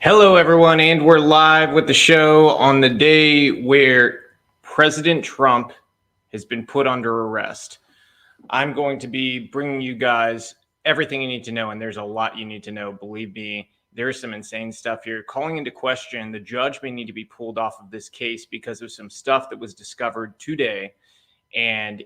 Hello, everyone, and we're live with the show on the day where President Trump has been put under arrest. I'm going to be bringing you guys everything you need to know, and there's a lot you need to know. Believe me, there's some insane stuff here. Calling into question, the judge may need to be pulled off of this case because of some stuff that was discovered today, and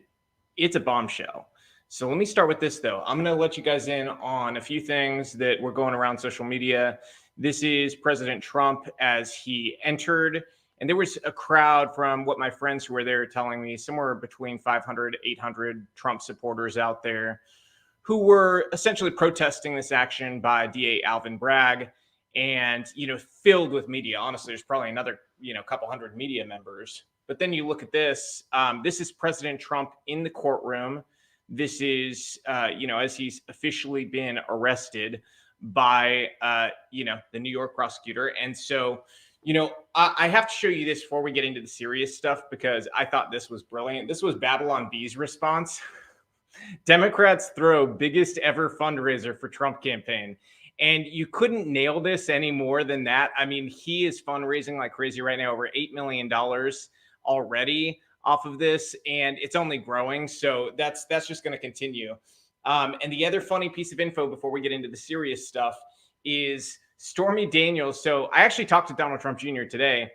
it's a bombshell. So let me start with this, though. I'm going to let you guys in on a few things that were going around social media. This is President Trump as he entered, and there was a crowd from what my friends who were there telling me, somewhere between 500, 800 Trump supporters out there who were essentially protesting this action by DA Alvin Bragg and, filled with media. Honestly, there's probably another, couple hundred media members. But then you look at this. This is President Trump in the courtroom. This is, as he's officially been arrested by, the New York prosecutor. And so, I have to show you this before we get into the serious stuff, because I thought this was brilliant. This was Babylon B's response. Democrats throw biggest ever fundraiser for Trump campaign. And you couldn't nail this any more than that. I mean, he is fundraising like crazy right now, over $8 million already off of this, and it's only growing. So that's just going to continue. And the other funny piece of info before we get into the serious stuff is Stormy Daniels. So I actually talked to Donald Trump Jr. today.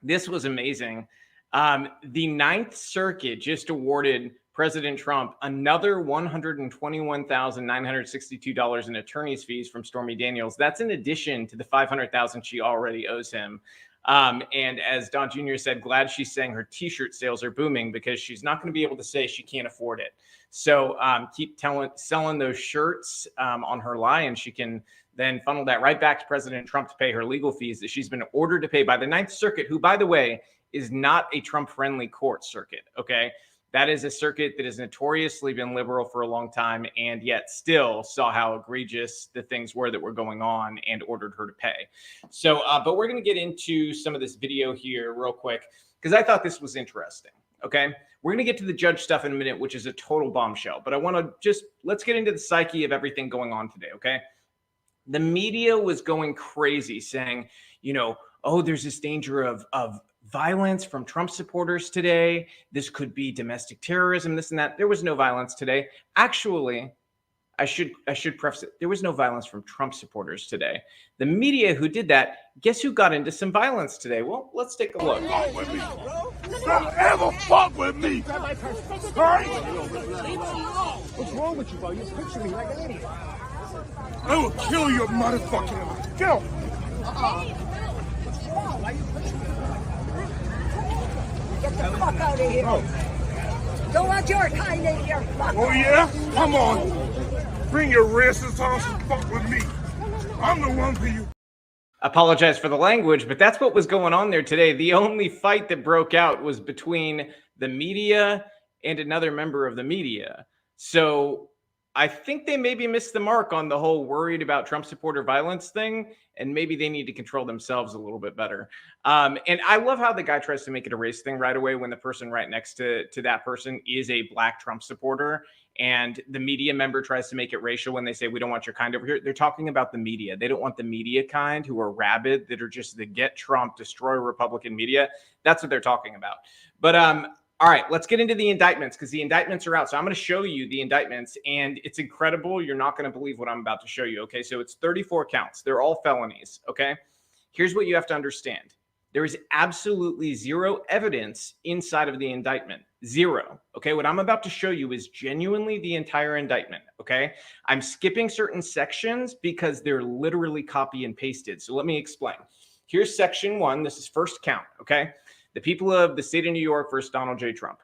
This was amazing. The Ninth Circuit just awarded President Trump another $121,962 in attorney's fees from Stormy Daniels. That's in addition to the $500,000 she already owes him. And as Don Jr. said, glad she's saying her T-shirt sales are booming, because she's not going to be able to say she can't afford it. So keep selling those shirts on her lie, and she can then funnel that right back to President Trump to pay her legal fees that she's been ordered to pay by the Ninth Circuit, who, by the way, is not a Trump-friendly court circuit, okay? That is a circuit that has notoriously been liberal for a long time, and yet still saw how egregious the things were that were going on and ordered her to pay. So, but we're going to get into some of this video here real quick, because I thought this was interesting, okay? We're going to get to the judge stuff in a minute, which is a total bombshell, but I want to let's get into the psyche of everything going on today, okay? The media was going crazy saying, oh, there's this danger of violence from Trump supporters today. This could be domestic terrorism, this and that. There was no violence today. Actually, I should preface it. There was no violence from Trump supporters today. The media who did that, guess who got into some violence today? Well, let's take a look. Don't ever fuck with me. Right? What's wrong with you, bro? You're picturing me like an idiot. I will kill your motherfucking life. Get off. What's wrong? Why are you pushing me? Get the fuck out of here. Don't want your kind in here. Oh, yeah? Come on. Bring your racist ass and fuck with me. I'm the one for you. Apologize for the language, but that's what was going on there today. The only fight that broke out was between the media and another member of the media. So I think they maybe missed the mark on the whole worried about Trump supporter violence thing, and maybe they need to control themselves a little bit better. And I love how the guy tries to make it a race thing right away when the person right next to that person is a black Trump supporter, and the media member tries to make it racial when they say, we don't want your kind over here. They're talking about the media. They don't want the media kind who are rabid, that are just the get Trump, destroy Republican media. That's what they're talking about. But all right, let's get into the indictments, because the indictments are out. So I'm going to show you the indictments, and it's incredible. You're not going to believe what I'm about to show you, okay? So it's 34 counts. They're all felonies, okay? Here's what you have to understand. There is absolutely zero evidence inside of the indictment. Zero, okay? What I'm about to show you is genuinely the entire indictment, okay? I'm skipping certain sections because they're literally copy and pasted. So let me explain. Here's section 1. This is first count, okay? The people of the state of New York versus Donald J. Trump.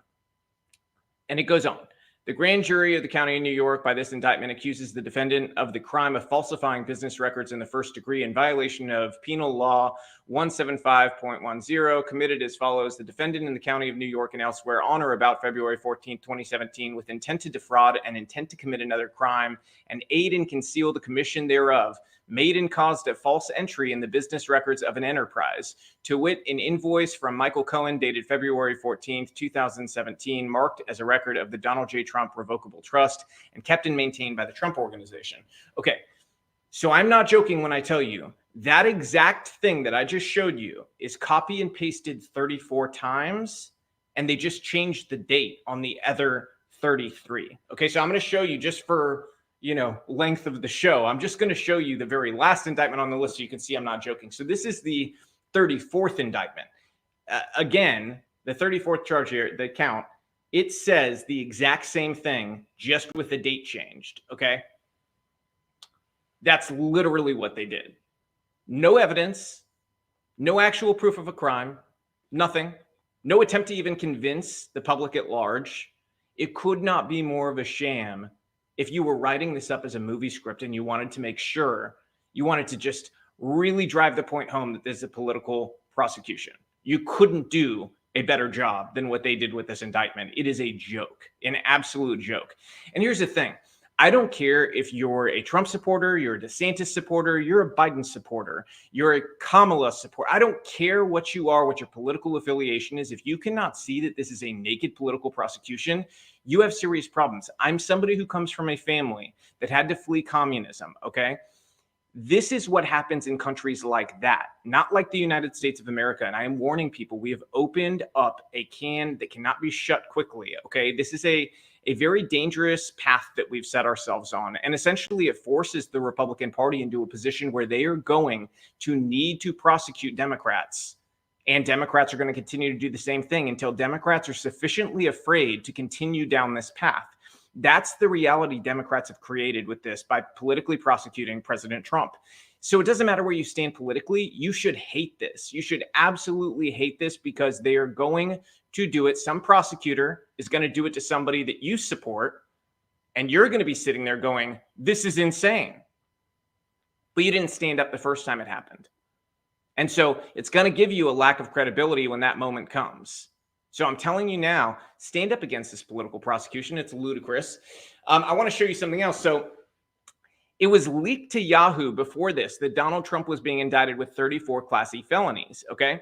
And it goes on. The grand jury of the county of New York by this indictment accuses the defendant of the crime of falsifying business records in the first degree in violation of Penal Law 175.10, committed as follows. The defendant in the county of New York and elsewhere on or about February 14, 2017, with intent to defraud and intent to commit another crime and aid and conceal the commission thereof, made and caused a false entry in the business records of an enterprise, to wit, an invoice from Michael Cohen dated February 14th, 2017, marked as a record of the Donald J. Trump Revocable Trust and kept and maintained by the Trump Organization. Okay, So I'm not joking when I tell you that exact thing that I just showed you is copy and pasted 34 times, and they just changed the date on the other 33. Okay, so I'm going to show you just for, length of the show. I'm just going to show you the very last indictment on the list so you can see I'm not joking. So this is the 34th indictment. Again, the 34th charge here, the count, it says the exact same thing, just with the date changed, okay? That's literally what they did. No evidence, no actual proof of a crime, nothing, no attempt to even convince the public at large. It could not be more of a sham if you were writing this up as a movie script and you wanted to make sure, you wanted to just really drive the point home that this is a political prosecution. You couldn't do a better job than what they did with this indictment. It is a joke, an absolute joke. And here's the thing. I don't care if you're a Trump supporter, you're a DeSantis supporter, you're a Biden supporter, you're a Kamala supporter. I don't care what you are, what your political affiliation is. If you cannot see that this is a naked political prosecution, you have serious problems. I'm somebody who comes from a family that had to flee communism, okay? This is what happens in countries like that, not like the United States of America. And I am warning people, we have opened up a can that cannot be shut quickly, okay? This is a very dangerous path that we've set ourselves on. And essentially it forces the Republican Party into a position where they are going to need to prosecute Democrats. And Democrats are going to continue to do the same thing until Democrats are sufficiently afraid to continue down this path. That's the reality Democrats have created with this by politically prosecuting President Trump. So it doesn't matter where you stand politically. You should hate this. You should absolutely hate this because they are going to do it. Some prosecutor is going to do it to somebody that you support, and you're going to be sitting there going, this is insane. But you didn't stand up the first time it happened. And so it's going to give you a lack of credibility when that moment comes. So I'm telling you now, stand up against this political prosecution. It's ludicrous. I want to show you something else. So it was leaked to Yahoo before this that Donald Trump was being indicted with 34 Class E felonies, okay?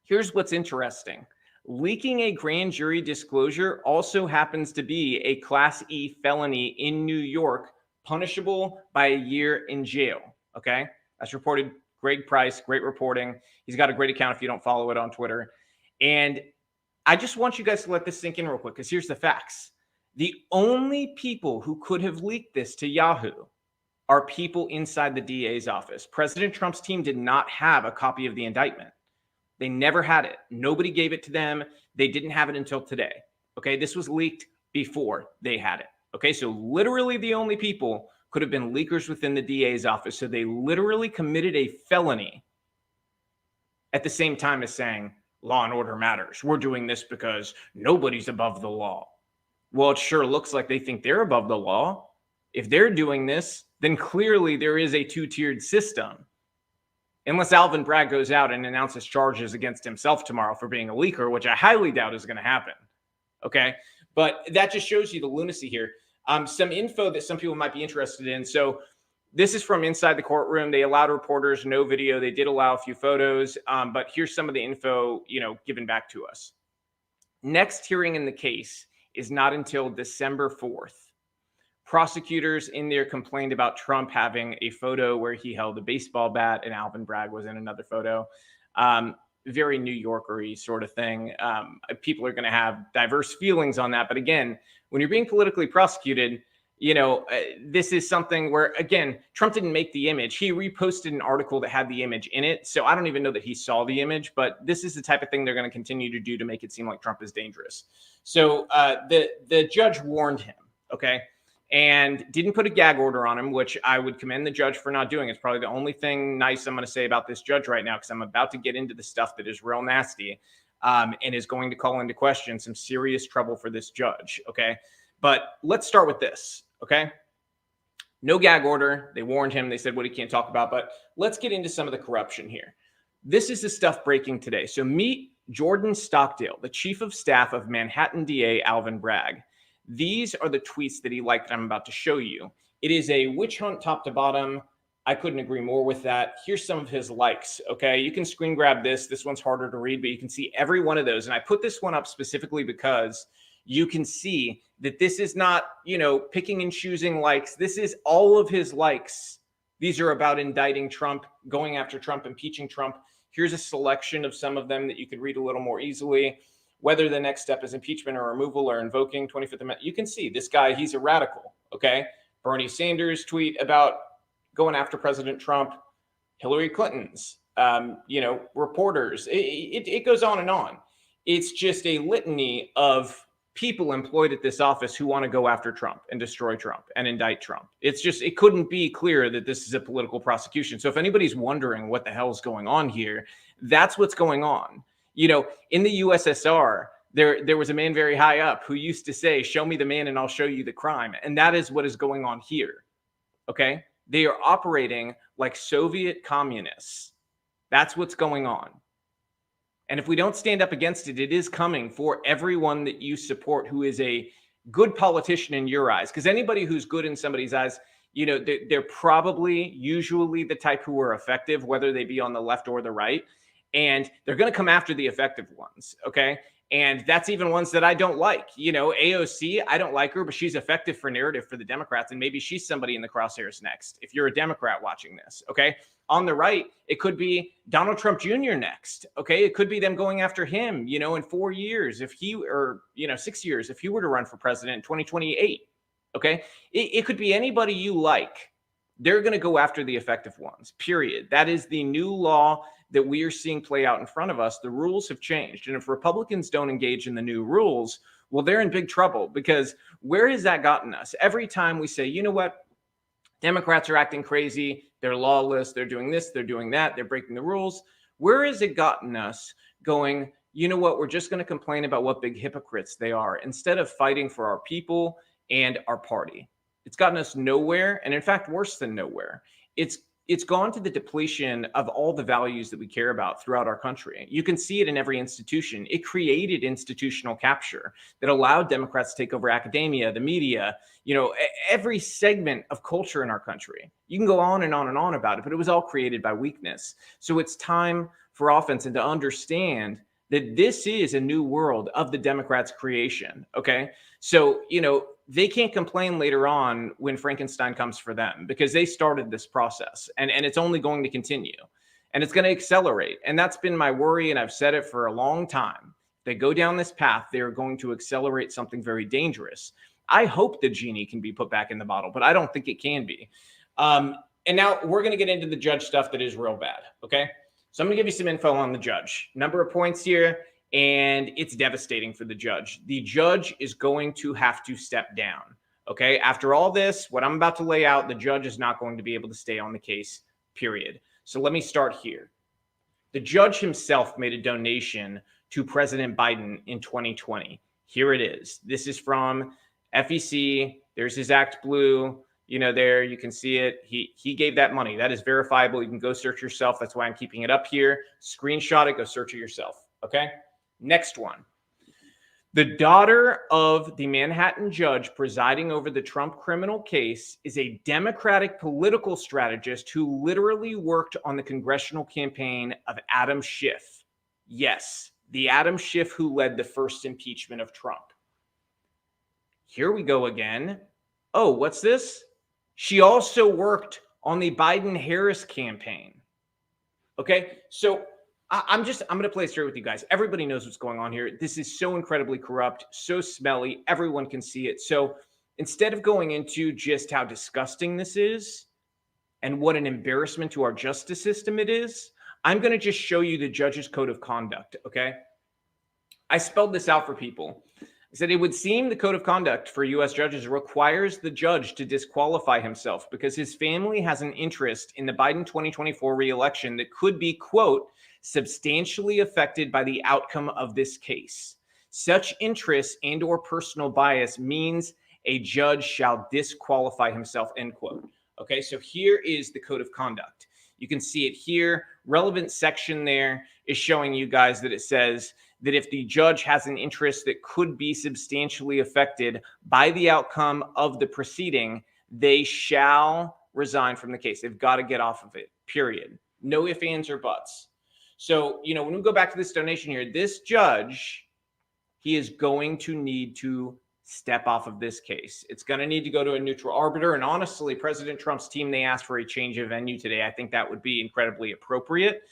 Here's what's interesting. Leaking a grand jury disclosure also happens to be a Class E felony in New York, punishable by a year in jail, okay? That's reported Greg Price, great reporting. He's got a great account if you don't follow it on Twitter. And I just want you guys to let this sink in real quick because here's the facts. The only people who could have leaked this to Yahoo are people inside the DA's office. President Trump's team did not have a copy of the indictment. They never had it. Nobody gave it to them. They didn't have it until today. Okay, this was leaked before they had it. Okay, so literally the only people could have been leakers within the DA's office. So they literally committed a felony at the same time as saying, law and order matters. We're doing this because nobody's above the law. Well, it sure looks like they think they're above the law. If they're doing this, then clearly there is a two-tiered system. Unless Alvin Bragg goes out and announces charges against himself tomorrow for being a leaker, which I highly doubt is going to happen. Okay? But that just shows you the lunacy here. Some info that some people might be interested in. So this is from inside the courtroom. They allowed reporters no video. They did allow a few photos. But here's some of the info, given back to us. Next hearing in the case is not until December 4th. Prosecutors in there complained about Trump having a photo where he held a baseball bat and Alvin Bragg was in another photo. Very New Yorker-y sort of thing. People are going to have diverse feelings on that. But again, when you're being politically prosecuted, this is something where, again, Trump didn't make the image. He reposted an article that had the image in it. So I don't even know that he saw the image, but this is the type of thing they're going to continue to do to make it seem like Trump is dangerous. So the judge warned him, okay, and didn't put a gag order on him, which I would commend the judge for not doing. It's probably the only thing nice I'm going to say about this judge right now, because I'm about to get into the stuff that is real nasty and is going to call into question some serious trouble for this judge, okay? But let's start with this, okay? No gag order. They warned him. They said what he can't talk about. But let's get into some of the corruption here. This is the stuff breaking today. So meet Jordan Stockdale, the chief of staff of Manhattan DA Alvin Bragg. These are the tweets that he liked that I'm about to show you. It is a witch hunt top to bottom. I couldn't agree more with that. Here's some of his likes, okay? You can screen grab this. This one's harder to read, but you can see every one of those. And I put this one up specifically because you can see that this is not, picking and choosing likes. This is all of his likes These are about indicting Trump, going after Trump, impeaching Trump. Here's a selection of some of them that you could read a little more easily. Whether the next step is impeachment or removal or invoking 25th Amendment, you can see this guy, he's a radical, okay? Bernie Sanders tweet about going after President Trump, Hillary Clinton's, reporters. It goes on and on. It's just a litany of people employed at this office who want to go after Trump and destroy Trump and indict Trump. It couldn't be clearer that this is a political prosecution. So if anybody's wondering what the hell is going on here, that's what's going on. In the USSR, there was a man very high up who used to say, show me the man and I'll show you the crime. And that is what is going on here. Okay. They are operating like Soviet communists. That's what's going on. And if we don't stand up against it, it is coming for everyone that you support who is a good politician in your eyes. Because anybody who's good in somebody's eyes, they're probably usually the type who are effective, whether they be on the left or the right. And they're going to come after the effective ones. Okay. And that's even ones that I don't like. AOC, I don't like her, but she's effective for narrative for the Democrats. And maybe she's somebody in the crosshairs next, if you're a Democrat watching this. Okay. On the right, it could be Donald Trump Jr. next. Okay. It could be them going after him, in 4 years, 6 years, if he were to run for president in 2028. Okay. It could be anybody you like. They're going to go after the effective ones, period. That is the new law that we are seeing play out in front of us. The rules have changed. And if Republicans don't engage in the new rules, well, they're in big trouble, because where has that gotten us? Every time we say, you know what, Democrats are acting crazy, they're lawless, they're doing this, they're doing that, they're breaking the rules. Where has it gotten us going, you know what, we're just going to complain about what big hypocrites they are instead of fighting for our people and our party? It's gotten us nowhere. And in fact, worse than nowhere. It's gone to the depletion of all the values that we care about throughout our country. You can see it in every institution. It created institutional capture that allowed Democrats to take over academia, the media, every segment of culture in our country. You can go on and on and on about it, but it was all created by weakness. So it's time for offense and to understand that this is a new world of the Democrats' creation. Okay. So, they can't complain later on when Frankenstein comes for them, because they started this process and it's only going to continue and it's going to accelerate. And that's been my worry. And I've said it for a long time. If they go down this path, they're going to accelerate something very dangerous. I hope the genie can be put back in the bottle, but I don't think it can be. And now we're going to get into the judge stuff that is real bad. Okay. So I'm going to give you some info on the judge. Number of points here. And it's devastating for the judge. The judge is going to have to step down. Okay. After all this, what I'm about to lay out, the judge is not going to be able to stay on the case, period. So let me start here. The judge himself made a donation to President Biden in 2020. Here it is. This is from FEC. There's his Act Blue. There you can see it. He gave that money. That is verifiable. You can go search yourself. That's why I'm keeping it up here. Screenshot it. Go search it yourself. Okay. Next one. The daughter of the Manhattan judge presiding over the Trump criminal case is a Democratic political strategist who literally worked on the congressional campaign of Adam Schiff. Yes, the Adam Schiff who led the first impeachment of Trump. Here we go again. Oh, what's this? She also worked on the Biden-Harris campaign. Okay, so I'm going to play straight with you guys. Everybody knows what's going on here. This is so incredibly corrupt, so smelly. Everyone can see it. So instead of going into just how disgusting this is and what an embarrassment to our justice system it is, I'm going to just show you the judge's code of conduct. Okay. I spelled this out for people. I said it would seem the code of conduct for U.S. judges requires the judge to disqualify himself because his family has an interest in the Biden 2024 reelection that could be, quote, substantially affected by the outcome of this case. Such interest and or personal bias means a judge shall disqualify himself, end quote. Okay, so here is the code of conduct. You can see it here. Relevant section there is showing you guys that it says that if the judge has an interest that could be substantially affected by the outcome of the proceeding, they shall resign from the case. They've got to get off of it, period. No ifs, ands, or buts. So, when we go back to this donation here, this judge, he is going to need to step off of this case. It's going to need to go to a neutral arbiter. And honestly, President Trump's team, they asked for a change of venue today. I think that would be incredibly appropriate,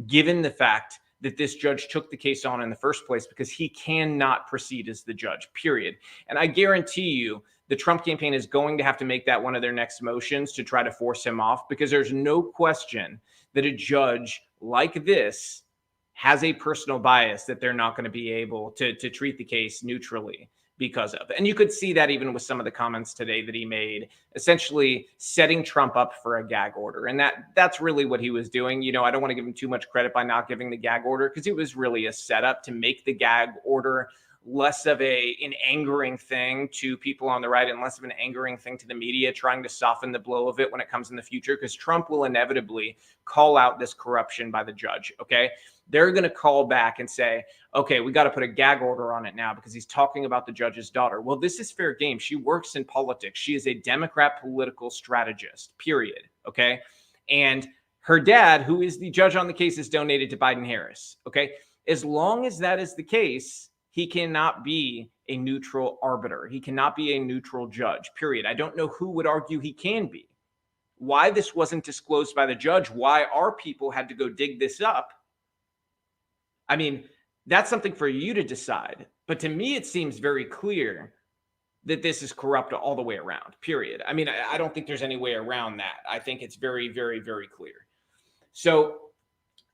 given the fact that this judge took the case on in the first place, because he cannot proceed as the judge, period. And I guarantee you the Trump campaign is going to have to make that one of their next motions to try to force him off, because there's no question that a judge like this has a personal bias that they're not going to be able to treat the case neutrally because of. And you could see that even with some of the comments today that he made, essentially setting Trump up for a gag order. And that's really what he was doing. You know, I don't want to give him too much credit by not giving the gag order, because it was really a setup to make the gag order less of an angering thing to people on the right and less of an angering thing to the media, trying to soften the blow of it when it comes in the future, because Trump will inevitably call out this corruption by the judge. Okay. They're going to call back and say, okay, we got to put a gag order on it now because he's talking about the judge's daughter. Well, this is fair game. She works in politics. She is a Democrat political strategist, period. Okay. And her dad, who is the judge on the case, is donated to Biden-Harris. Okay. As long as that is the case, he cannot be a neutral arbiter. He cannot be a neutral judge, period. I don't know who would argue he can be. Why this wasn't disclosed by the judge, why our people had to go dig this up, I mean, that's something for you to decide. But to me, it seems very clear that this is corrupt all the way around, period. I mean, I don't think there's any way around that. I think it's very, very, very clear. So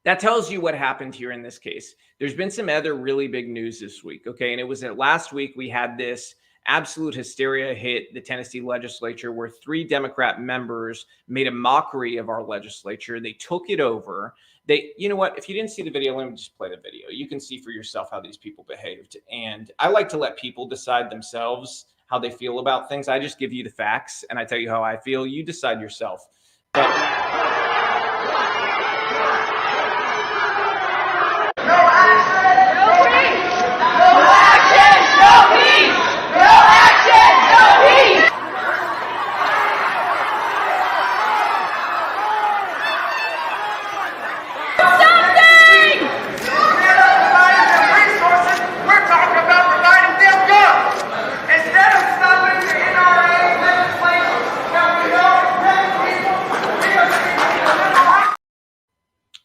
that tells you what happened here in this case. There's been some other really big news this week, okay? And it was that last week we had this absolute hysteria hit the Tennessee legislature where 3 Democrat members made a mockery of our legislature. They took it over. You know what? If you didn't see the video, let me just play the video. You can see for yourself how these people behaved. And I like to let people decide themselves how they feel about things. I just give you the facts and I tell you how I feel. You decide yourself.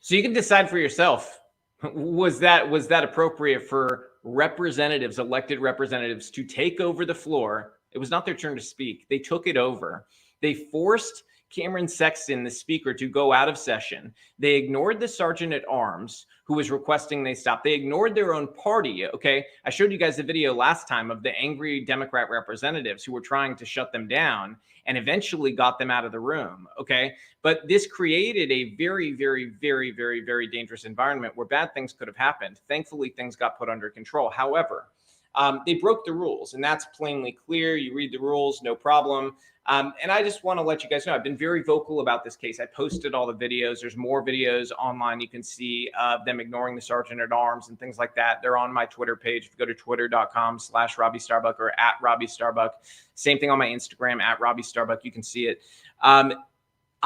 So you can decide for yourself. Was that appropriate for representatives, elected representatives, to take over the floor? It was not their turn to speak. They took it over. They forced Cameron Sexton, the speaker, to go out of session. They ignored the sergeant at arms who was requesting they stop. They ignored their own party. Okay. I showed you guys the video last time of the angry Democrat representatives who were trying to shut them down and eventually got them out of the room. Okay. But this created a very, very, very, very, very dangerous environment where bad things could have happened. Thankfully, things got put under control. However, they broke the rules, and that's plainly clear. You read the rules, no problem. And I just want to let you guys know, I've been very vocal about this case. I posted all the videos. There's more videos online you can see of them ignoring the sergeant at arms and things like that. They're on my Twitter page. If you go to twitter.com/Robbie Starbuck or @Robbie Starbuck. Same thing on my Instagram, @Robbie Starbuck. You can see it.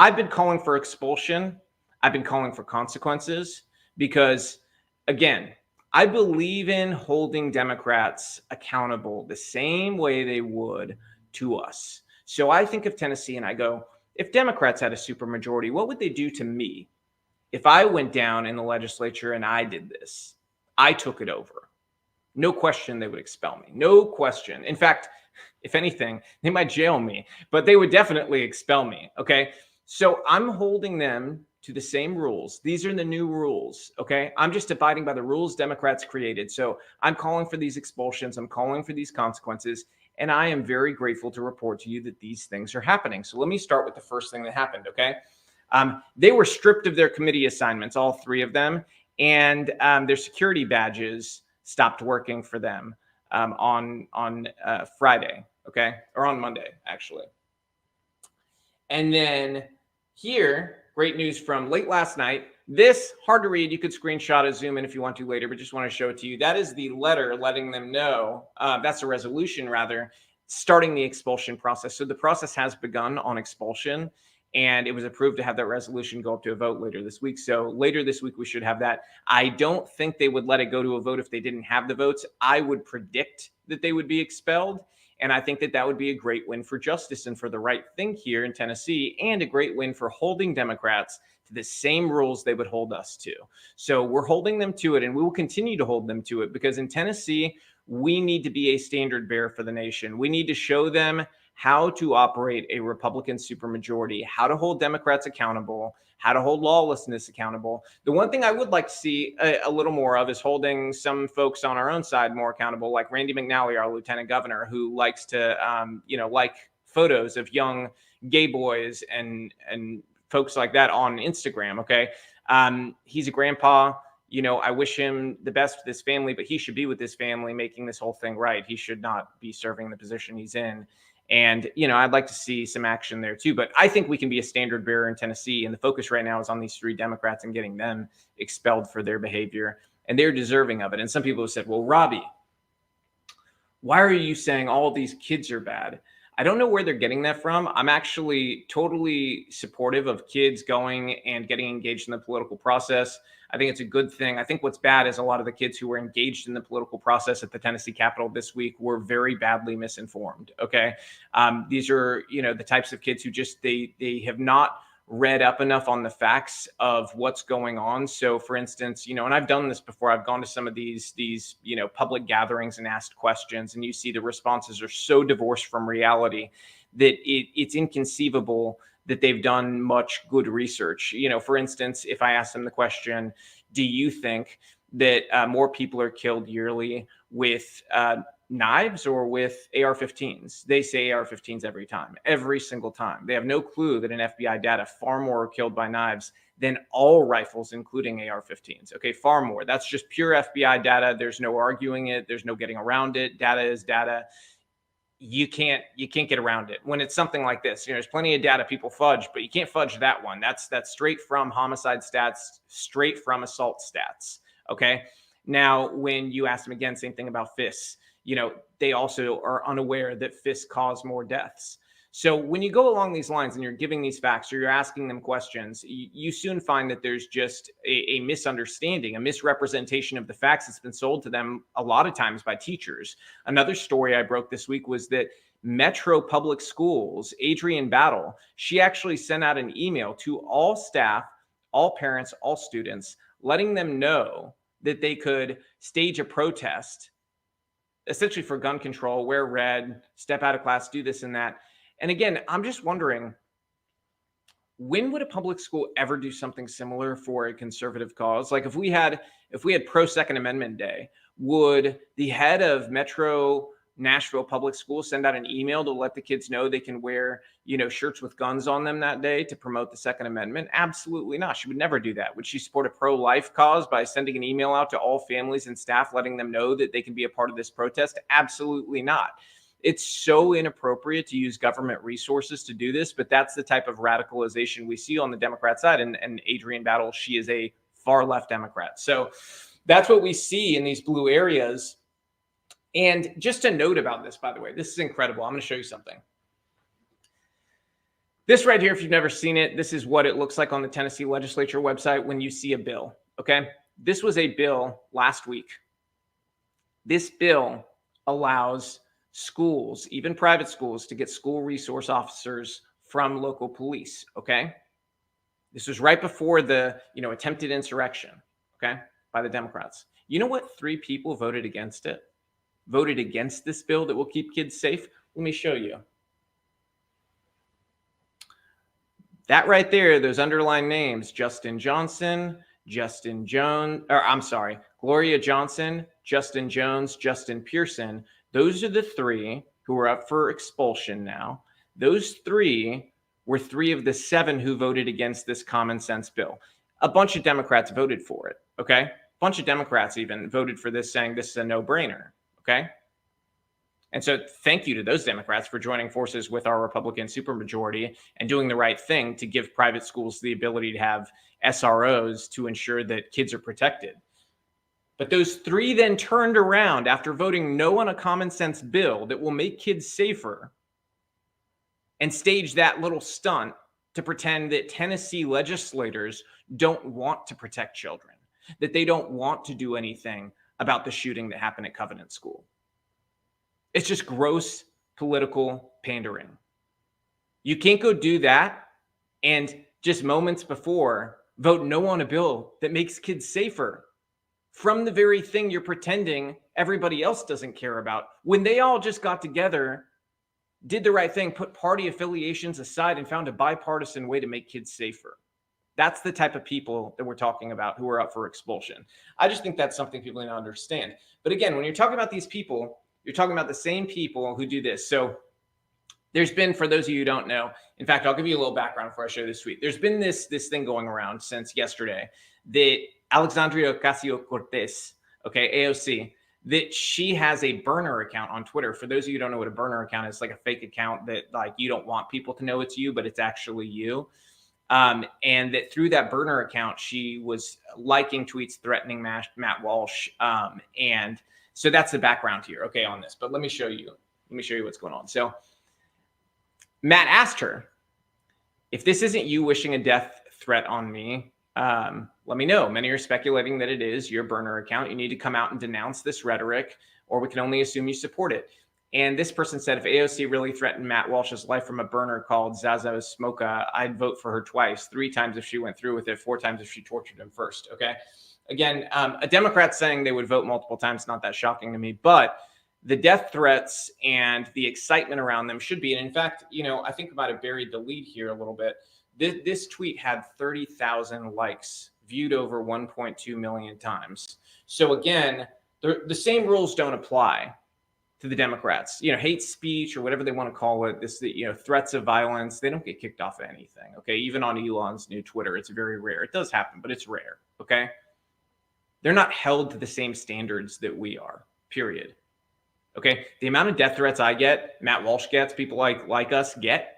I've been calling for expulsion. I've been calling for consequences because, again, I believe in holding Democrats accountable the same way they would to us. So I think of Tennessee and I go, if Democrats had a supermajority, what would they do to me? If I went down in the legislature and I did this, I took it over. No question they would expel me. No question. In fact, if anything, they might jail me, but they would definitely expel me. Okay. So I'm holding them to the same rules. These are the new rules. Okay. I'm just abiding by the rules Democrats created. So I'm calling for these expulsions. I'm calling for these consequences. And I am very grateful to report to you that these things are happening. So let me start with the first thing that happened. Okay. They were stripped of their committee assignments, all 3 of them, and their security badges stopped working for them on Friday. Okay. Or on Monday, actually. And then here, great news from late last night. This, hard to read. You could screenshot it, zoom in if you want to later, but just want to show it to you. That is the letter letting them know, that's a resolution rather, starting the expulsion process. So the process has begun on expulsion, and it was approved to have that resolution go up to a vote later this week. So later this week, we should have that. I don't think they would let it go to a vote if they didn't have the votes. I would predict that they would be expelled. And I think that that would be a great win for justice and for the right thing here in Tennessee, and a great win for holding Democrats to the same rules they would hold us to. So we're holding them to it, and we will continue to hold them to it, because in Tennessee, we need to be a standard bearer for the nation. We need to show them how to operate a Republican supermajority, how to hold Democrats accountable, how to hold lawlessness accountable. The one thing I would like to see a little more of is holding some folks on our own side more accountable, like Randy McNally, our lieutenant governor, who likes to, like photos of young gay boys and folks like that on Instagram. Okay. He's a grandpa. I wish him the best with his family, but he should be with his family making this whole thing right. He should not be serving the position he's in. And, I'd like to see some action there too. But I think we can be a standard bearer in Tennessee. And the focus right now is on these 3 Democrats and getting them expelled for their behavior. And they're deserving of it. And some people have said, well, Robbie, why are you saying all these kids are bad? I don't know where they're getting that from. I'm actually totally supportive of kids going and getting engaged in the political process. I think it's a good thing. I think what's bad is a lot of the kids who were engaged in the political process at the Tennessee Capitol this week were very badly misinformed. Okay. These are, the types of kids who just, they have not read up enough on the facts of what's going on. So for instance, and I've done this before, I've gone to some of these, public gatherings and asked questions, and you see the responses are so divorced from reality that it's inconceivable that they've done much good research. For instance, if I ask them the question, do you think that more people are killed yearly with knives or with AR-15s? They say AR-15s every single time. They have no clue that in FBI data, far more are killed by knives than all rifles, including AR-15s. Okay, far more. That's just pure FBI data. There's no arguing it. There's no getting around it. Data is data. You can't get around it. When it's something like this, there's plenty of data people fudge, but you can't fudge that one. That's straight from homicide stats, straight from assault stats. Okay. Now, when you ask them again, same thing about fists, they also are unaware that fists cause more deaths. So when you go along these lines and you're giving these facts or you're asking them questions, you soon find that there's just a misunderstanding, a misrepresentation of the facts that's been sold to them a lot of times by teachers. Another story I broke this week was that Metro Public Schools, Adrienne Battle, she actually sent out an email to all staff, all parents, all students, letting them know that they could stage a protest, essentially for gun control, wear red, step out of class, do this and that. And again, I'm just wondering, when would a public school ever do something similar for a conservative cause? Like if we had pro Second Amendment Day, would the head of Metro Nashville Public Schools send out an email to let the kids know they can wear, shirts with guns on them that day to promote the Second Amendment? Absolutely not. She would never do that. Would she support a pro-life cause by sending an email out to all families and staff, letting them know that they can be a part of this protest? Absolutely not. It's so inappropriate to use government resources to do this, but that's the type of radicalization we see on the Democrat side. And Adrienne Battle, she is a far left Democrat. So that's what we see in these blue areas. And just a note about this, by the way, this is incredible. I'm going to show you something. This right here, if you've never seen it, this is what it looks like on the Tennessee legislature website when you see a bill. Okay. This was a bill last week. This bill allows schools, even private schools, to get school resource officers from local police. Okay. This was right before the, attempted insurrection. Okay. By the Democrats. You know what? 3 people voted against it, voted against this bill that will keep kids safe. Let me show you. That right there, those underlined names, Justin Johnson, Justin Jones, Gloria Johnson, Justin Jones, Justin Pearson. Those are the 3 who are up for expulsion now. Those 3 were 3 of the 7 who voted against this common sense bill. A bunch of Democrats voted for it, okay? A bunch of Democrats even voted for this, saying this is a no-brainer, okay? And so thank you to those Democrats for joining forces with our Republican supermajority and doing the right thing to give private schools the ability to have SROs to ensure that kids are protected. But those 3 then turned around after voting no on a common sense bill that will make kids safer and staged that little stunt to pretend that Tennessee legislators don't want to protect children, that they don't want to do anything about the shooting that happened at Covenant School. It's just gross political pandering. You can't go do that and just moments before vote no on a bill that makes kids safer from the very thing you're pretending everybody else doesn't care about. When they all just got together, did the right thing, put party affiliations aside, and found a bipartisan way to make kids safer. That's the type of people that we're talking about who are up for expulsion. I just think that's something people need to understand. But again, when you're talking about these people, you're talking about the same people who do this. So there's been, for those of you who don't know, in fact, I'll give you a little background before I show this tweet. There's been this thing going around since yesterday that Alexandria Ocasio-Cortez, okay, AOC, that she has a burner account on Twitter. For those of you who don't know what a burner account is, like a fake account that like you don't want people to know it's you, but it's actually you. And that through that burner account, she was liking tweets threatening Matt Walsh. And so that's the background here, okay, on this. But let me show you what's going on. So Matt asked her, if this isn't you wishing a death threat on me, let me know. Many are speculating that it is your burner account. You need to come out and denounce this rhetoric, or we can only assume you support it. And this person said, if AOC really threatened Matt Walsh's life from a burner called Zaza Smoka, I'd vote for her twice, 3 times if she went through with it, 4 times if she tortured him first. Okay. Again, a Democrat saying they would vote multiple times, not that shocking to me, but the death threats and the excitement around them should be. And in fact, you know, I think I might have buried the lead here a little bit. This tweet had 30,000 likes, viewed over 1.2 million times. So again, the same rules don't apply to the Democrats. You know, hate speech or whatever they want to call it, threats of violence, they don't get kicked off of anything. Okay. Even on Elon's new Twitter, it's very rare. It does happen, but it's rare. Okay. They're not held to the same standards that we are, period. Okay. The amount of death threats I get, Matt Walsh gets, people like us get,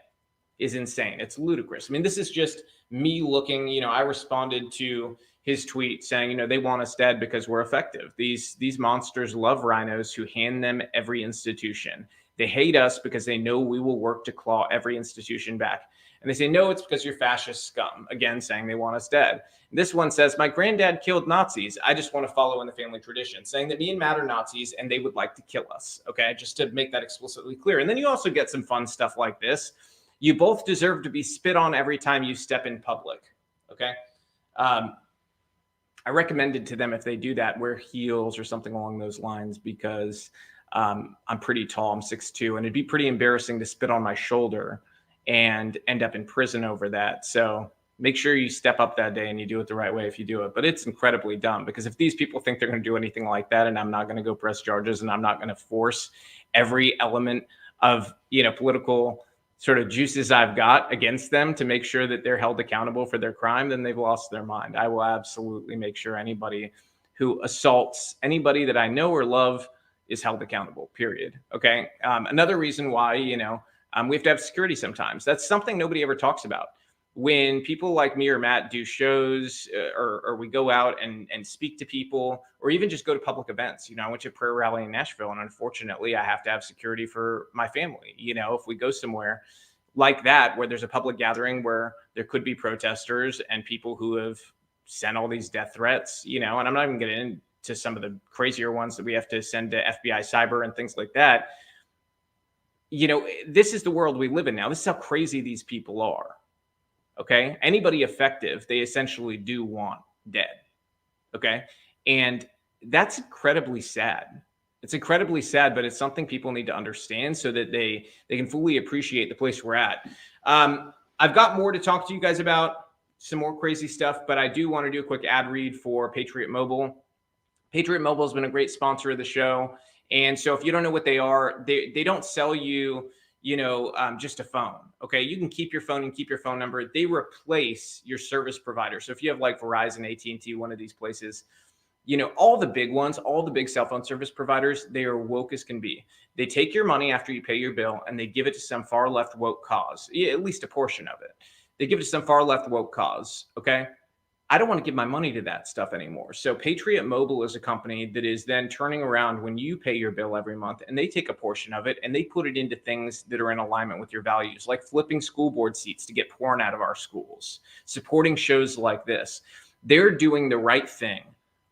is insane. It's ludicrous. I mean, this is just me looking, I responded to his tweet saying, they want us dead because we're effective. These monsters love rhinos who hand them every institution. They hate us because they know we will work to claw every institution back. And they say, no, it's because you're fascist scum. Again, saying they want us dead. And this one says, my granddad killed Nazis. I just want to follow in the family tradition, saying that me and Matt are Nazis and they would like to kill us. Okay, just to make that explicitly clear. And then you also get some fun stuff like this. You both deserve to be spit on every time you step in public. Okay. I recommended to them, if they do that, wear heels or something along those lines, because I'm pretty tall. I'm 6'2", and it'd be pretty embarrassing to spit on my shoulder and end up in prison over that. So make sure you step up that day and you do it the right way if you do it. But it's incredibly dumb, because if these people think they're going to do anything like that, and I'm not going to go press charges, and I'm not going to force every element of, political sort of juices I've got against them to make sure that they're held accountable for their crime, then they've lost their mind. I will absolutely make sure anybody who assaults anybody that I know or love is held accountable, period. Okay. Another reason why, we have to have security sometimes. That's something nobody ever talks about. When people like me or Matt do shows or we go out and speak to people, or even just go to public events. I went to a prayer rally in Nashville, and unfortunately I have to have security for my family. If we go somewhere like that, where there's a public gathering where there could be protesters and people who have sent all these death threats, and I'm not even getting into some of the crazier ones that we have to send to FBI cyber and things like that. This is the world we live in now. This is how crazy these people are. Okay. Anybody effective, they essentially do want dead. Okay. And that's incredibly sad. It's incredibly sad, but it's something people need to understand so that they can fully appreciate the place we're at. I've got more to talk to you guys about, some more crazy stuff, but I do want to do a quick ad read for Patriot Mobile. Patriot Mobile has been a great sponsor of the show. And so if you don't know what they are, they don't sell you, just a phone. Okay. You can keep your phone and keep your phone number. They replace your service provider. So if you have like Verizon, AT&T, one of these places, all the big ones, all the big cell phone service providers, they are woke as can be. They take your money after you pay your bill and they give it to some far left woke cause, at least a portion of it. They give it to some far left woke cause. Okay. I don't want to give my money to that stuff anymore. So Patriot Mobile is a company that is then turning around when you pay your bill every month, and they take a portion of it and they put it into things that are in alignment with your values, like flipping school board seats to get porn out of our schools, supporting shows like this. They're doing the right thing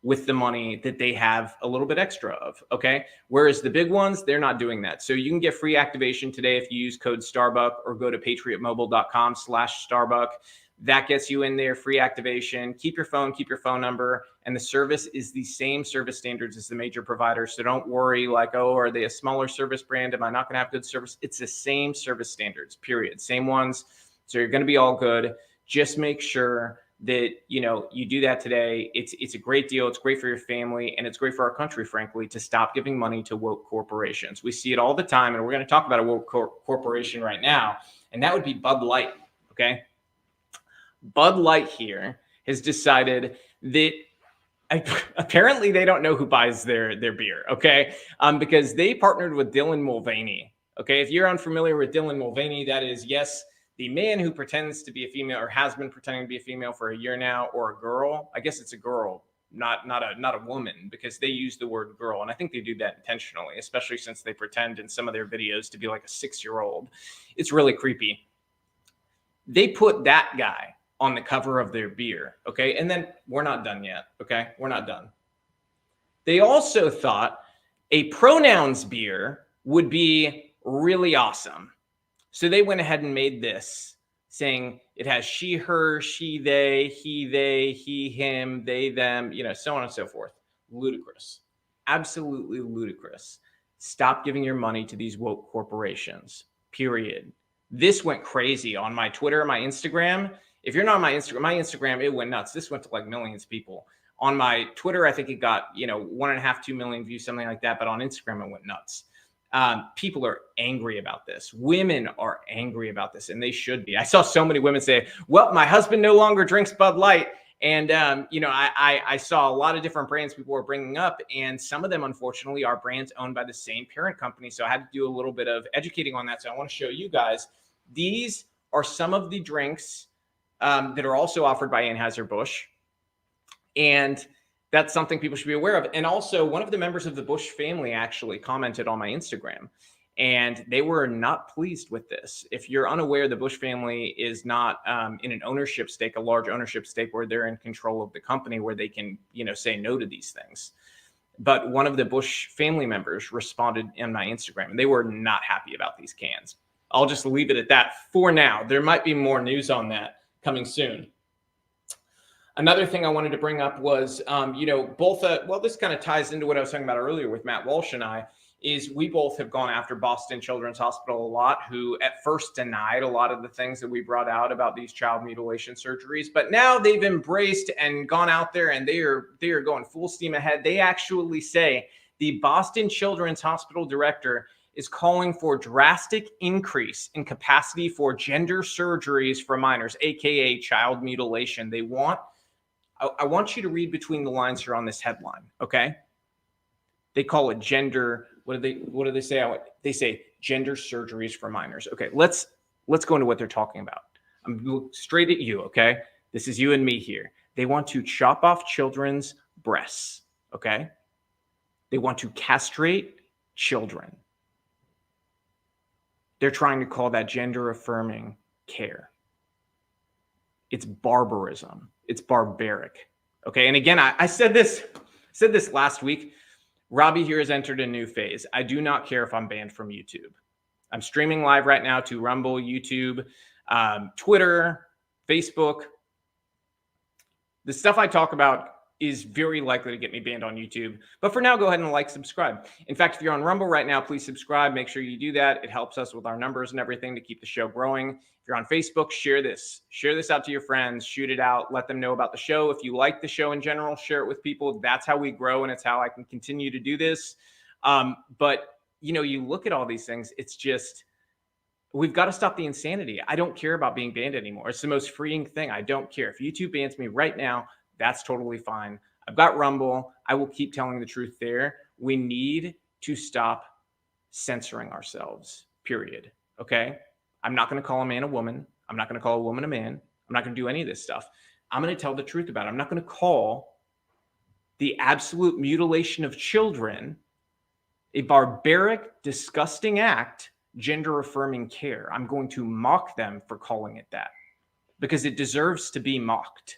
with the money that they have a little bit extra of, okay? Whereas the big ones, they're not doing that. So you can get free activation today if you use code Starbuck or go to patriotmobile.com/Starbuck. That gets you in there, free activation. Keep your phone number, and the service is the same service standards as the major providers. So don't worry like, oh, are they a smaller service brand? Am I not going to have good service? It's the same service standards, period. Same ones. So you're going to be all good. Just make sure that, you know, you do that today. It's a great deal. It's great for your family, and it's great for our country, frankly, to stop giving money to woke corporations. We see it all the time, and we're going to talk about a woke corporation right now, and that would be Bud Light, okay? Bud Light here has decided that apparently they don't know who buys their beer, okay? Because they partnered with Dylan Mulvaney, okay? If you're unfamiliar with Dylan Mulvaney, that is, yes, the man who pretends to be a female or has been pretending to be a female for a year now, or a girl. I guess it's a girl, not a woman, because they use the word girl, and I think they do that intentionally, especially since they pretend in some of their videos to be like a 6-year-old. It's really creepy. They put that guy on the cover of their beer, okay? And then we're not done yet, okay? We're not done. They also thought a pronouns beer would be really awesome. So they went ahead and made this, saying it has she, her, she, they, he, him, they, them, you know, so on and so forth. Ludicrous. Absolutely ludicrous. Stop giving your money to these woke corporations, period. This went crazy on my Twitter, my Instagram. If you're not on my Instagram, it went nuts. This went to like millions of people. On my Twitter, I think it got, 1.5, 2 million views, something like that. But on Instagram, it went nuts. People are angry about this. Women are angry about this, and they should be. I saw so many women say, well, my husband no longer drinks Bud Light. And, I saw a lot of different brands people were bringing up, and some of them, unfortunately, are brands owned by the same parent company. So I had to do a little bit of educating on that. So I want to show you guys. These are some of the drinks that are also offered by Anheuser-Busch. And that's something people should be aware of. And also, one of the members of the Bush family actually commented on my Instagram, and they were not pleased with this. If you're unaware, the Bush family is not in an ownership stake, a large ownership stake where they're in control of the company, where they can, say no to these things. But one of the Bush family members responded in my Instagram, and they were not happy about these cans. I'll just leave it at that for now. There might be more news on that coming soon. Another thing I wanted to bring up was, this kind of ties into what I was talking about earlier with Matt Walsh and I, is we both have gone after Boston Children's Hospital a lot, who at first denied a lot of the things that we brought out about these child mutilation surgeries. But now they've embraced and gone out there, and they are going full steam ahead. They actually say the Boston Children's Hospital director is calling for drastic increase in capacity for gender surgeries for minors, aka child mutilation. I want you to read between the lines here on this headline, okay? They call it gender. What do they say? They say gender surgeries for minors. Okay, let's go into what they're talking about. I'm looking straight at you, okay? This is you and me here. They want to chop off children's breasts, okay? They want to castrate children. They're trying to call that gender affirming care. It's barbarism. It's barbaric. Okay. And again, I said this last week. Robbie here has entered a new phase. I do not care if I'm banned from YouTube. I'm streaming live right now to Rumble, YouTube, Twitter, Facebook. The stuff I talk about is very likely to get me banned on YouTube. But for now, go ahead and subscribe. In fact, if you're on Rumble right now, please subscribe. Make sure you do that. It helps us with our numbers and everything to keep the show growing. If you're on Facebook, share this. Share this out to your friends. Shoot it out. Let them know about the show. If you like the show in general, share it with people. That's how we grow, and it's how I can continue to do this. But, you look at all these things, it's just, we've got to stop the insanity. I don't care about being banned anymore. It's the most freeing thing. I don't care. If YouTube bans me right now, that's totally fine. I've got Rumble. I will keep telling the truth there. We need to stop censoring ourselves, period. Okay? I'm not going to call a man a woman. I'm not going to call a woman a man. I'm not going to do any of this stuff. I'm going to tell the truth about it. I'm not going to call the absolute mutilation of children a barbaric, disgusting act, gender-affirming care. I'm going to mock them for calling it that because it deserves to be mocked.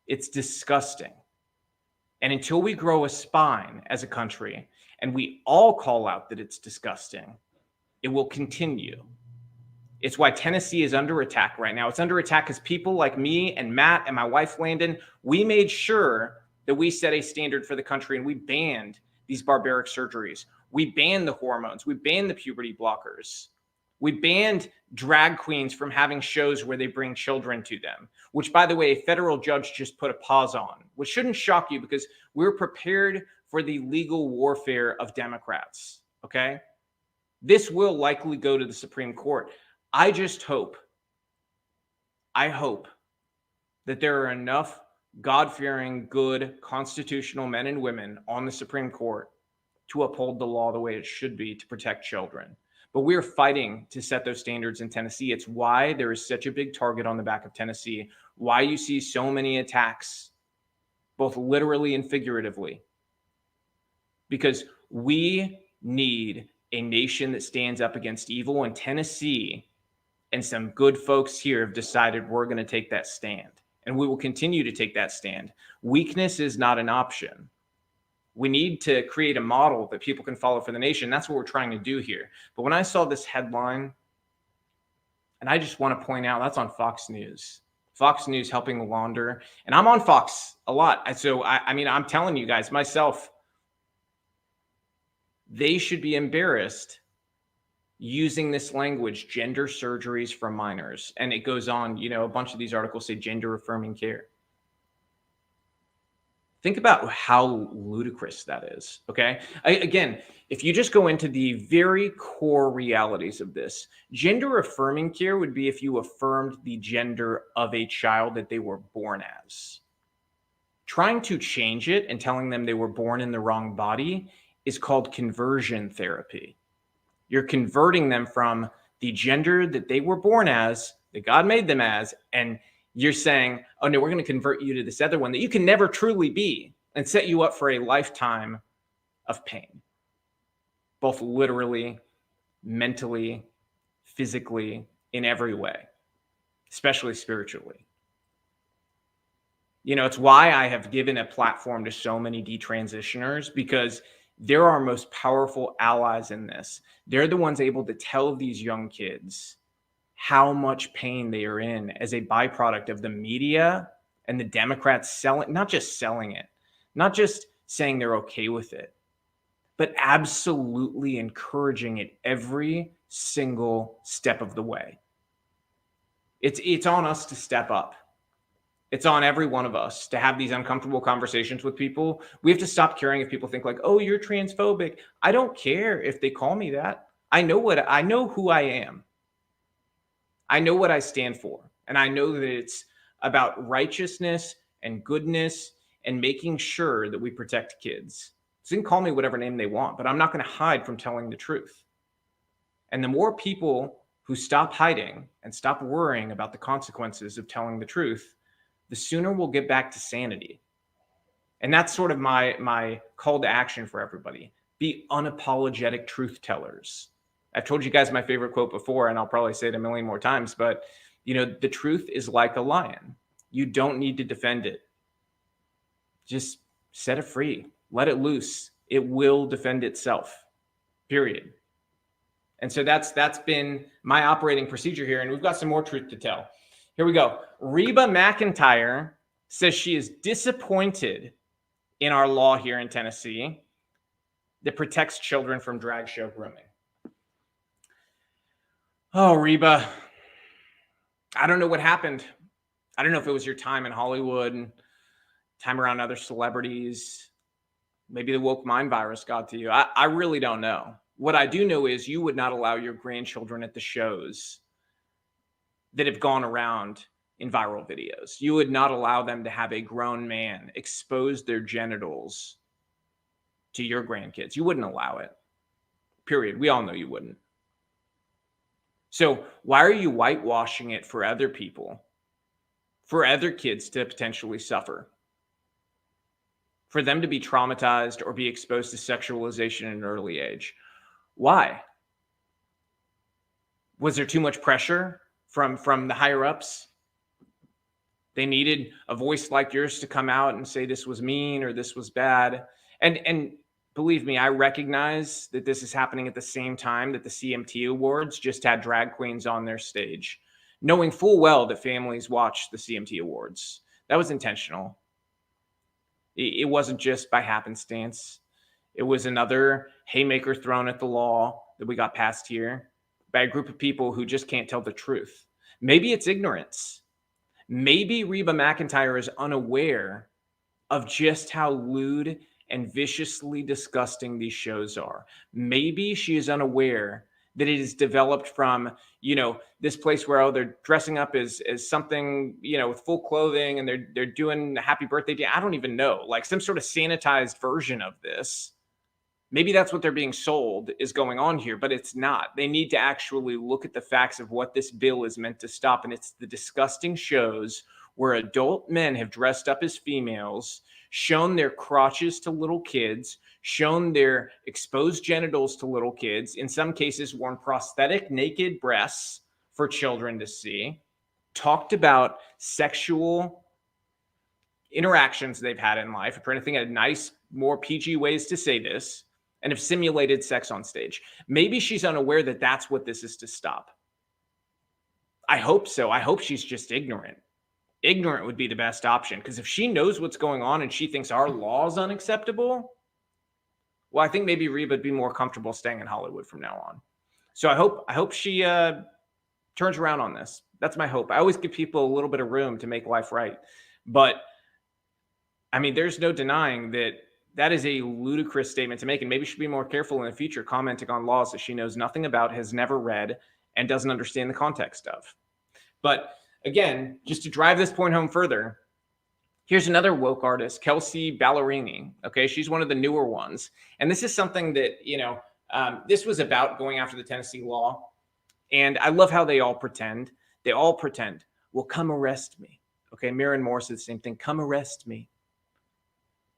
It's disgusting. And until we grow a spine as a country and we all call out that it's disgusting, it will continue. It's why Tennessee is under attack right now. It's under attack because people like me and Matt and my wife, Landon, we made sure that we set a standard for the country and we banned these barbaric surgeries. We banned the hormones. We banned the puberty blockers. We banned drag queens from having shows where they bring children to them, which, by the way, a federal judge just put a pause on, which shouldn't shock you because we're prepared for the legal warfare of Democrats, okay? This will likely go to the Supreme Court. I hope that there are enough God-fearing, good, constitutional men and women on the Supreme Court to uphold the law the way it should be to protect children. But we're fighting to set those standards in Tennessee. It's why there is such a big target on the back of Tennessee, why you see so many attacks, both literally and figuratively. Because we need a nation that stands up against evil, and Tennessee and some good folks here have decided we're going to take that stand, and we will continue to take that stand. Weakness is not an option. We need to create a model that people can follow for the nation. That's what we're trying to do here. But when I saw this headline, and I just want to point out, that's on Fox News. Fox News helping launder. And I'm on Fox a lot. So, I mean, I'm telling you guys, myself, they should be embarrassed using this language, gender surgeries for minors. And it goes on, you know, a bunch of these articles say gender affirming care. Think about how ludicrous that is, okay? Again, if you just go into the very core realities of this, gender affirming care would be if you affirmed the gender of a child that they were born as. Trying to change it and telling them they were born in the wrong body is called conversion therapy. You're converting them from the gender that they were born as, that God made them as, and you're saying, oh no, we're going to convert you to this other one that you can never truly be and set you up for a lifetime of pain, both literally, mentally, physically, in every way, especially spiritually. You know, it's why I have given a platform to so many detransitioners, because they're our most powerful allies in this. They're the ones able to tell these young kids how much pain they are in as a byproduct of the media and the Democrats selling, not just selling it, not just saying they're okay with it, but absolutely encouraging it every single step of the way. It's on us to step up. It's on every one of us to have these uncomfortable conversations with people. We have to stop caring if people think like, oh, you're transphobic. I don't care if they call me that. I know who I am. I know what I stand for. And I know that it's about righteousness and goodness and making sure that we protect kids. So they can call me whatever name they want, but I'm not going to hide from telling the truth. And the more people who stop hiding and stop worrying about the consequences of telling the truth, the sooner we'll get back to sanity. And that's sort of my call to action for everybody. Be unapologetic truth tellers. I've told you guys my favorite quote before, and I'll probably say it a million more times, but you know, the truth is like a lion. You don't need to defend it. Just set it free. Let it loose. It will defend itself, period. And so that's been my operating procedure here, and we've got some more truth to tell. Here we go. Reba McEntire says she is disappointed in our law here in Tennessee that protects children from drag show grooming. Oh, Reba, I don't know what happened. I don't know if it was your time in Hollywood, time around other celebrities. Maybe the woke mind virus got to you. I really don't know. What I do know is you would not allow your grandchildren at the shows that have gone around in viral videos. You would not allow them to have a grown man expose their genitals to your grandkids. You wouldn't allow it. Period. We all know you wouldn't. So why are you whitewashing it for other people, for other kids to potentially suffer, for them to be traumatized or be exposed to sexualization at an early age? Why? Was there too much pressure from the higher ups? They needed a voice like yours to come out and say this was mean or this was bad. And believe me, I recognize that this is happening at the same time that the CMT Awards just had drag queens on their stage, knowing full well that families watch the CMT Awards. That was intentional. It wasn't just by happenstance. It was another haymaker thrown at the law that we got passed here by a group of people who just can't tell the truth. Maybe it's ignorance. Maybe Reba McEntire is unaware of just how lewd and viciously disgusting these shows are. Maybe she is unaware that it is developed from, this place where, they're dressing up as something, with full clothing, and they're doing a happy birthday day. I don't even know, like some sort of sanitized version of this. Maybe that's what they're being sold is going on here, but it's not. They need to actually look at the facts of what this bill is meant to stop. And it's the disgusting shows where adult men have dressed up as females, shown their crotches to little kids, shown their exposed genitals to little kids, in some cases worn prosthetic naked breasts for children to see, talked about sexual interactions they've had in life. I'm trying to think of nice, more PG ways to say this, and have simulated sex on stage. Maybe she's unaware that that's what this is to stop. I hope so. I hope she's just ignorant. Ignorant would be the best option, because if she knows what's going on and she thinks our law is unacceptable, well, I think maybe Reba would be more comfortable staying in Hollywood from now on. So I hope she turns around on this. That's my hope. I always give people a little bit of room to make life right. But, I mean, there's no denying that that is a ludicrous statement to make, and maybe she should be more careful in the future commenting on laws that she knows nothing about, has never read, and doesn't understand the context of. But again, just to drive this point home further, here's another woke artist, Kelsey Ballerini. Okay, she's one of the newer ones. And this is something that, this was about going after the Tennessee law. And I love how they all pretend. They all pretend, well, come arrest me. Okay, Maren Moore said the same thing, come arrest me.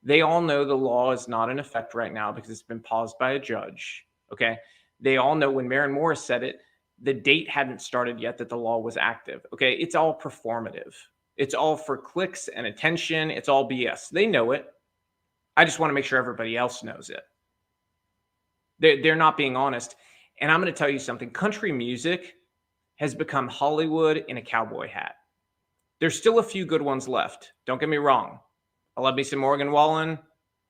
They all know the law is not in effect right now because it's been paused by a judge. Okay, they all know when Maren Moore said it, the date hadn't started yet that the law was active. Okay, it's all performative. It's all for clicks and attention. It's all BS. They know it. I just want to make sure everybody else knows it. They're not being honest. And I'm going to tell you something. Country music has become Hollywood in a cowboy hat. There's still a few good ones left. Don't get me wrong. I love me some Morgan Wallen.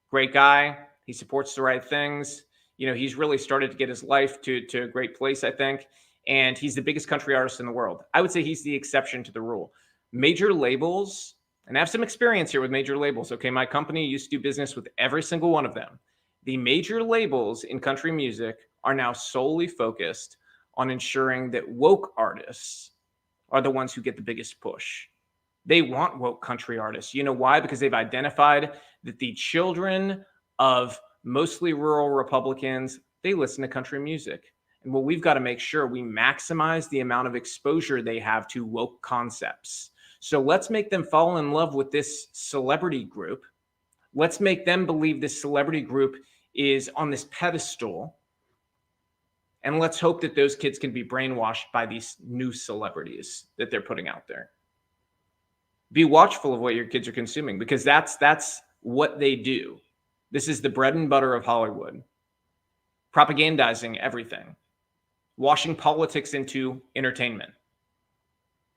Great guy. He supports the right things. He's really started to get his life to a great place, I think. And he's the biggest country artist in the world. I would say he's the exception to the rule. Major labels, and I have some experience here with major labels. Okay, my company used to do business with every single one of them. The major labels in country music are now solely focused on ensuring that woke artists are the ones who get the biggest push. They want woke country artists. You know why? Because they've identified that the children of mostly rural Republicans, they listen to country music. And well, we've got to make sure we maximize the amount of exposure they have to woke concepts. So let's make them fall in love with this celebrity group. Let's make them believe this celebrity group is on this pedestal. And let's hope that those kids can be brainwashed by these new celebrities that they're putting out there. Be watchful of what your kids are consuming, because that's what they do. This is the bread and butter of Hollywood. Propagandizing everything. Washing politics into entertainment.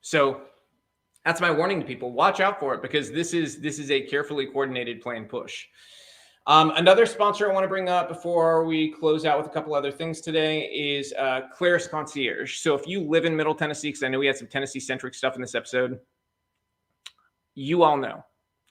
So that's my warning to people. Watch out for it, because this is a carefully coordinated planned push. Another sponsor I want to bring up before we close out with a couple other things today is Claris Concierge. So if you live in Middle Tennessee, because I know we had some Tennessee-centric stuff in this episode, you all know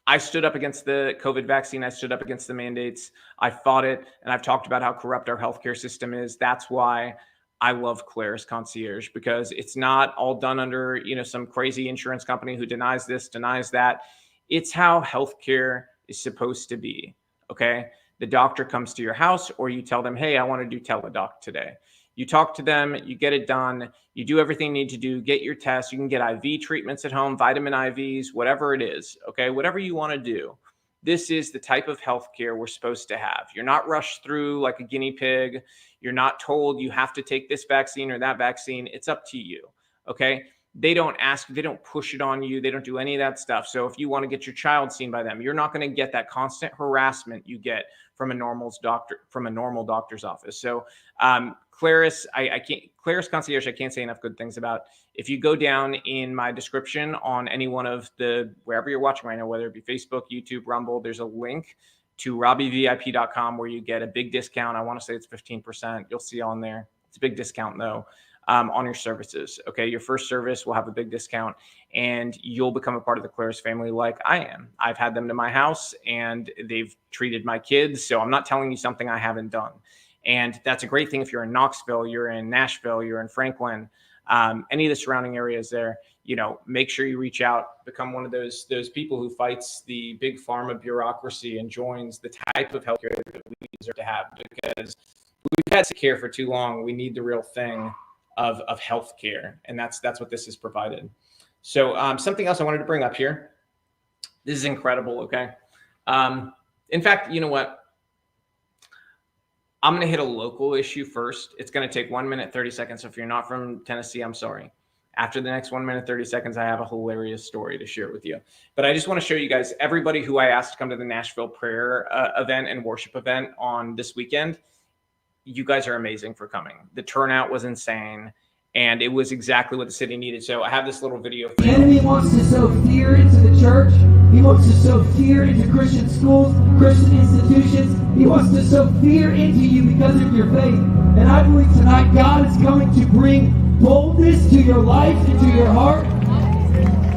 I stood up against the COVID vaccine. I stood up against the mandates. I fought it, and I've talked about how corrupt our healthcare system is. That's why I love Claris Concierge, because it's not all done under, some crazy insurance company who denies this, denies that. It's how healthcare is supposed to be. Okay. The doctor comes to your house, or you tell them, hey, I want to do teledoc today. You talk to them, you get it done. You do everything you need to do, get your tests. You can get IV treatments at home, vitamin IVs, whatever it is. Okay. Whatever you want to do. This is the type of healthcare we're supposed to have. You're not rushed through like a guinea pig. You're not told you have to take this vaccine or that vaccine. It's up to you. Okay. They don't ask, they don't push it on you. They don't do any of that stuff. So if you want to get your child seen by them, you're not going to get that constant harassment you get from a normal doctor's office. So Claris, Claris Concierge, I can't say enough good things about. If you go down in my description on any one of the, wherever you're watching right now, whether it be Facebook, YouTube, Rumble, there's a link to robbievip.com where you get a big discount. I want to say it's 15%. You'll see on there. It's a big discount though. On your services. Okay. Your first service will have a big discount and you'll become a part of the Claris family like I am. I've had them to my house and they've treated my kids. So I'm not telling you something I haven't done. And that's a great thing if you're in Knoxville, you're in Nashville, you're in Franklin, any of the surrounding areas there, you know, make sure you reach out, become one of those people who fights the big pharma bureaucracy and joins the type of healthcare that we deserve to have, because we've had care for too long. We need the real thing of healthcare, and that's what this has provided. So something else I wanted to bring up here. This is incredible. Okay. In fact, you know what? I'm going to hit a local issue first. It's going to take 1 minute, 30 seconds. So if you're not from Tennessee, I'm sorry. After the next 1 minute, 30 seconds, I have a hilarious story to share with you. But I just want to show you guys, everybody who I asked to come to the Nashville prayer event and worship event on this weekend, you guys are amazing for coming. The turnout was insane, and it was exactly what the city needed. So I have this little video. The enemy wants to sow fear into the church. He wants to sow fear into Christian schools, Christian institutions. He wants to sow fear into you because of your faith. And I believe tonight God is coming to bring boldness to your life and to your heart.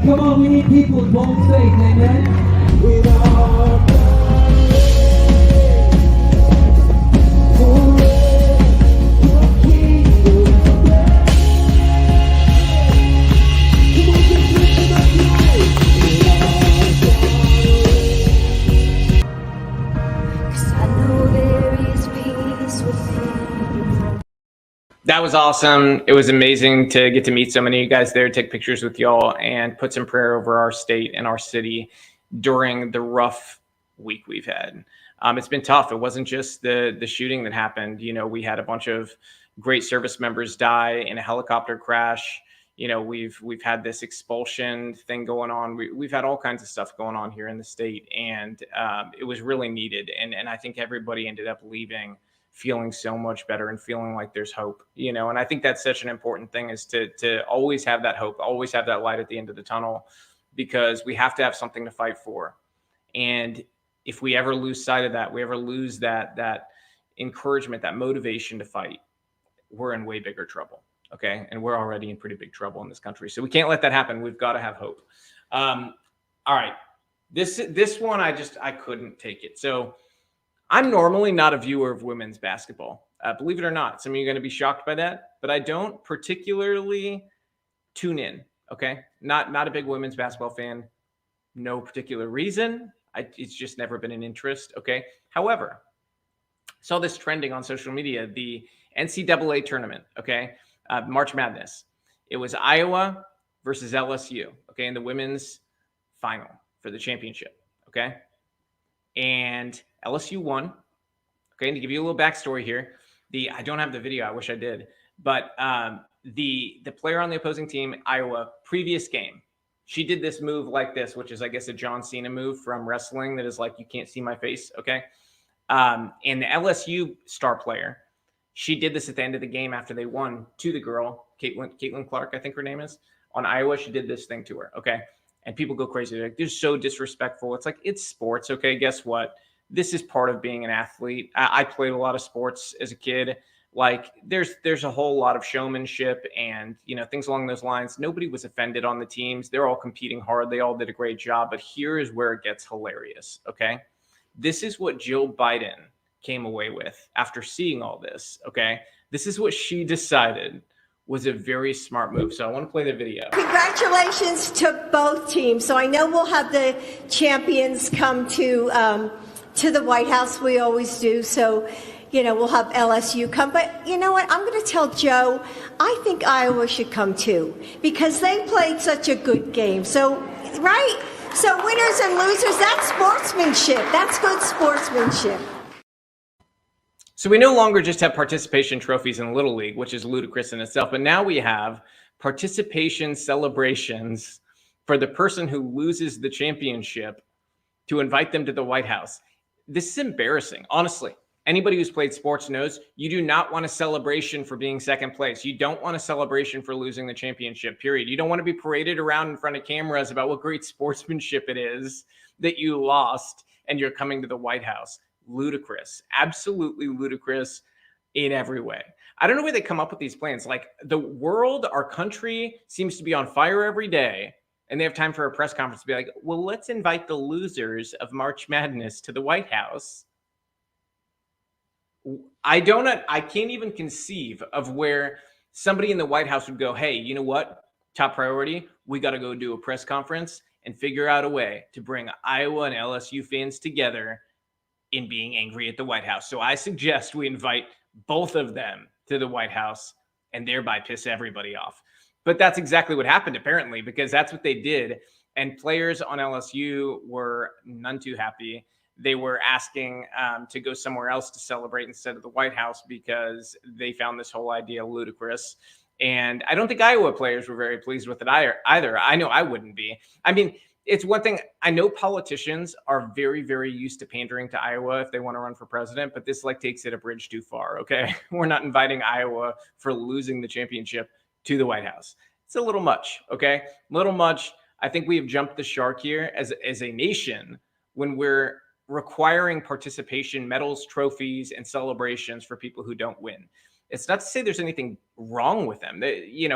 Come on, we need people with bold faith, amen? With our That was awesome. It was amazing to get to meet so many of you guys there, take pictures with y'all, and put some prayer over our state and our city during the rough week we've had. It's been tough. It wasn't just the shooting that happened. You know, we had a bunch of great service members die in a helicopter crash. You know, we've had this expulsion thing going on. We've had all kinds of stuff going on here in the state, and it was really needed. And I think everybody ended up leaving feeling so much better and feeling like there's hope, you know. And I think that's such an important thing, is to always have that hope, always have that light at the end of the tunnel, because we have to have something to fight for. And if we ever lose sight of that, we ever lose that encouragement, that motivation to fight, we're in way bigger trouble. Okay. And we're already in pretty big trouble in this country. So we can't let that happen. We've got to have hope. All right. This one, I couldn't take it. So I'm normally not a viewer of women's basketball. Believe it or not, some of you are going to be shocked by that, but I don't particularly tune in. Okay. Not a big women's basketball fan. No particular reason. It's just never been an interest. Okay. However, saw this trending on social media, the NCAA tournament. Okay. March Madness. It was Iowa versus LSU. Okay. In the women's final for the championship. Okay. And LSU won. Okay, and to give you a little backstory here, I don't have the video. I wish I did, but the player on the opposing team, Iowa, previous game, she did this move like this, which is, I guess, a John Cena move from wrestling that is like, you can't see my face. Okay, and the LSU star player, she did this at the end of the game after they won to the girl, Caitlin Clark, I think her name is, on Iowa. She did this thing to her. Okay, and people go crazy. They're like, they're so disrespectful. It's like, it's sports. Okay, guess what? This is part of being an athlete. I played a lot of sports as a kid. Like there's a whole lot of showmanship and, you know, things along those lines. Nobody was offended on the teams. They're all competing hard. They all did a great job. But here is where it gets hilarious. Okay. This is what Jill Biden came away with after seeing all this. Okay. This is what she decided was a very smart move. So I want to play the video. Congratulations to both teams. So I know we'll have the champions come to the White House. We always do. So, you know, we'll have LSU come. But you know what? I'm going to tell Joe, I think Iowa should come too, because they played such a good game. So, right? So winners and losers, that's sportsmanship. That's good sportsmanship. So we no longer just have participation trophies in Little League, which is ludicrous in itself, but now we have participation celebrations for the person who loses the championship to invite them to the White House. This is embarrassing. Honestly, anybody who's played sports knows you do not want a celebration for being second place. You don't want a celebration for losing the championship, period. You don't want to be paraded around in front of cameras about what great sportsmanship it is that you lost and you're coming to the White House. Ludicrous. Absolutely ludicrous in every way. I don't know where they come up with these plans. Like, the world, our country seems to be on fire every day, and they have time for a press conference to be like, well, let's invite the losers of March Madness to the White House. I can't even conceive of where somebody in the White House would go, hey, you know what? Top priority, we got to go do a press conference and figure out a way to bring Iowa and LSU fans together in being angry at the White House. So I suggest we invite both of them to the White House and thereby piss everybody off. But that's exactly what happened, apparently, because that's what they did. And players on LSU were none too happy. They were asking to go somewhere else to celebrate instead of the White House because they found this whole idea ludicrous. And I don't think Iowa players were very pleased with it either. I know I wouldn't be. I mean, it's one thing. I know politicians are very, very used to pandering to Iowa if they want to run for president, but this takes it a bridge too far. Okay. We're not inviting Iowa for losing the championship to the White House. It's a little much. Okay. A little much. I think we have jumped the shark here as a nation when we're requiring participation medals, trophies, and celebrations for people who don't win. It's not to say there's anything wrong with them.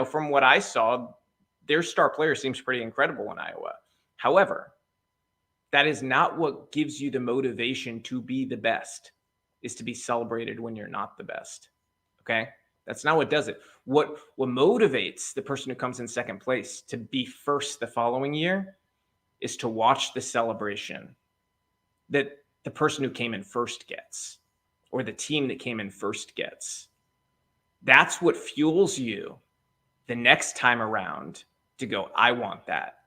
From what I saw, their star player seems pretty incredible in Iowa. However, that is not what gives you the motivation to be the best, is to be celebrated when you're not the best. Okay? That's not what does it. What motivates the person who comes in second place to be first the following year is to watch the celebration that the person who came in first gets, or the team that came in first gets. That's what fuels you the next time around to go, I want that.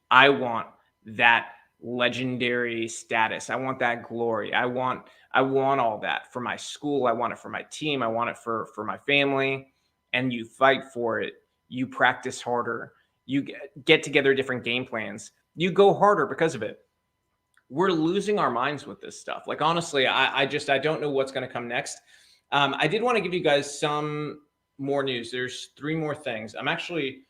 I want that legendary status. I want that glory. I want all that for my school. I want it for my team. I want it for my family. And you fight for it. You practice harder. You get together different game plans. You go harder because of it. We're losing our minds with this stuff. Honestly, I don't know what's going to come next. I did want to give you guys some more news. There's 3 more things. I'm actually,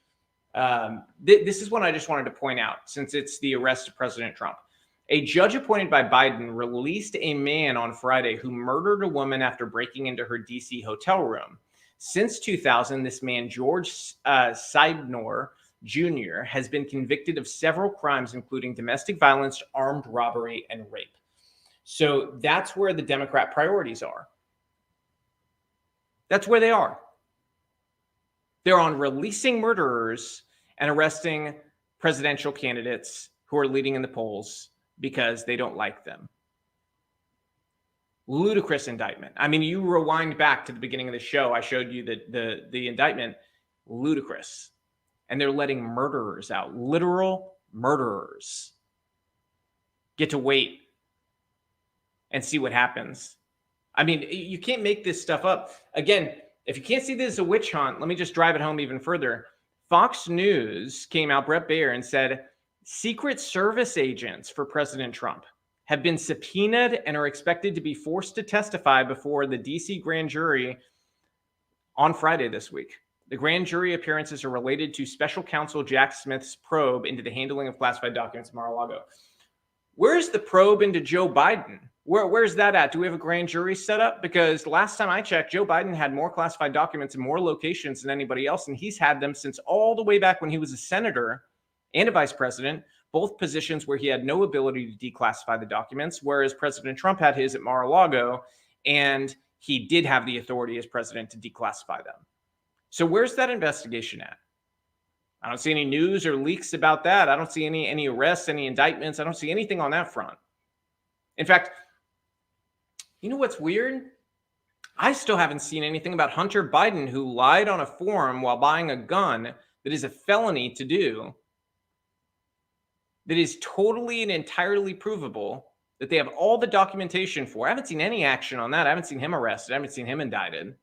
this is one I just wanted to point out since it's the arrest of President Trump. A judge appointed by Biden released a man on Friday who murdered a woman after breaking into her DC hotel room. Since 2000, this man, George Seidnor Jr., has been convicted of several crimes, including domestic violence, armed robbery, and rape. So that's where the Democrat priorities are. That's where they are. They're on releasing murderers and arresting presidential candidates who are leading in the polls because they don't like them. Ludicrous indictment. I mean, you rewind back to the beginning of the show, I showed you the indictment. Ludicrous. And they're letting murderers out, literal murderers, get to wait and see what happens. I mean, you can't make this stuff up. Again, if you can't see this as a witch hunt, let me just drive it home even further. Fox News came out, Brett Baer, and said Secret Service agents for President Trump have been subpoenaed and are expected to be forced to testify before the DC grand jury on Friday this week. The grand jury appearances are related to special counsel Jack Smith's probe into the handling of classified documents in Mar-a-Lago. Where's the probe into Joe Biden? Where's that at? Do we have a grand jury set up? Because last time I checked, Joe Biden had more classified documents in more locations than anybody else, and he's had them since all the way back when he was a senator and a vice president, both positions where he had no ability to declassify the documents, whereas President Trump had his at Mar-a-Lago, and he did have the authority as president to declassify them. So where's that investigation at? I don't see any news or leaks about that. I don't see any arrests, any indictments. I don't see anything on that front. In fact, you know what's weird? I still haven't seen anything about Hunter Biden, who lied on a forum while buying a gun that is a felony to do, that is totally and entirely provable, that they have all the documentation for. I haven't seen any action on that. I haven't seen him arrested. I haven't seen him indicted.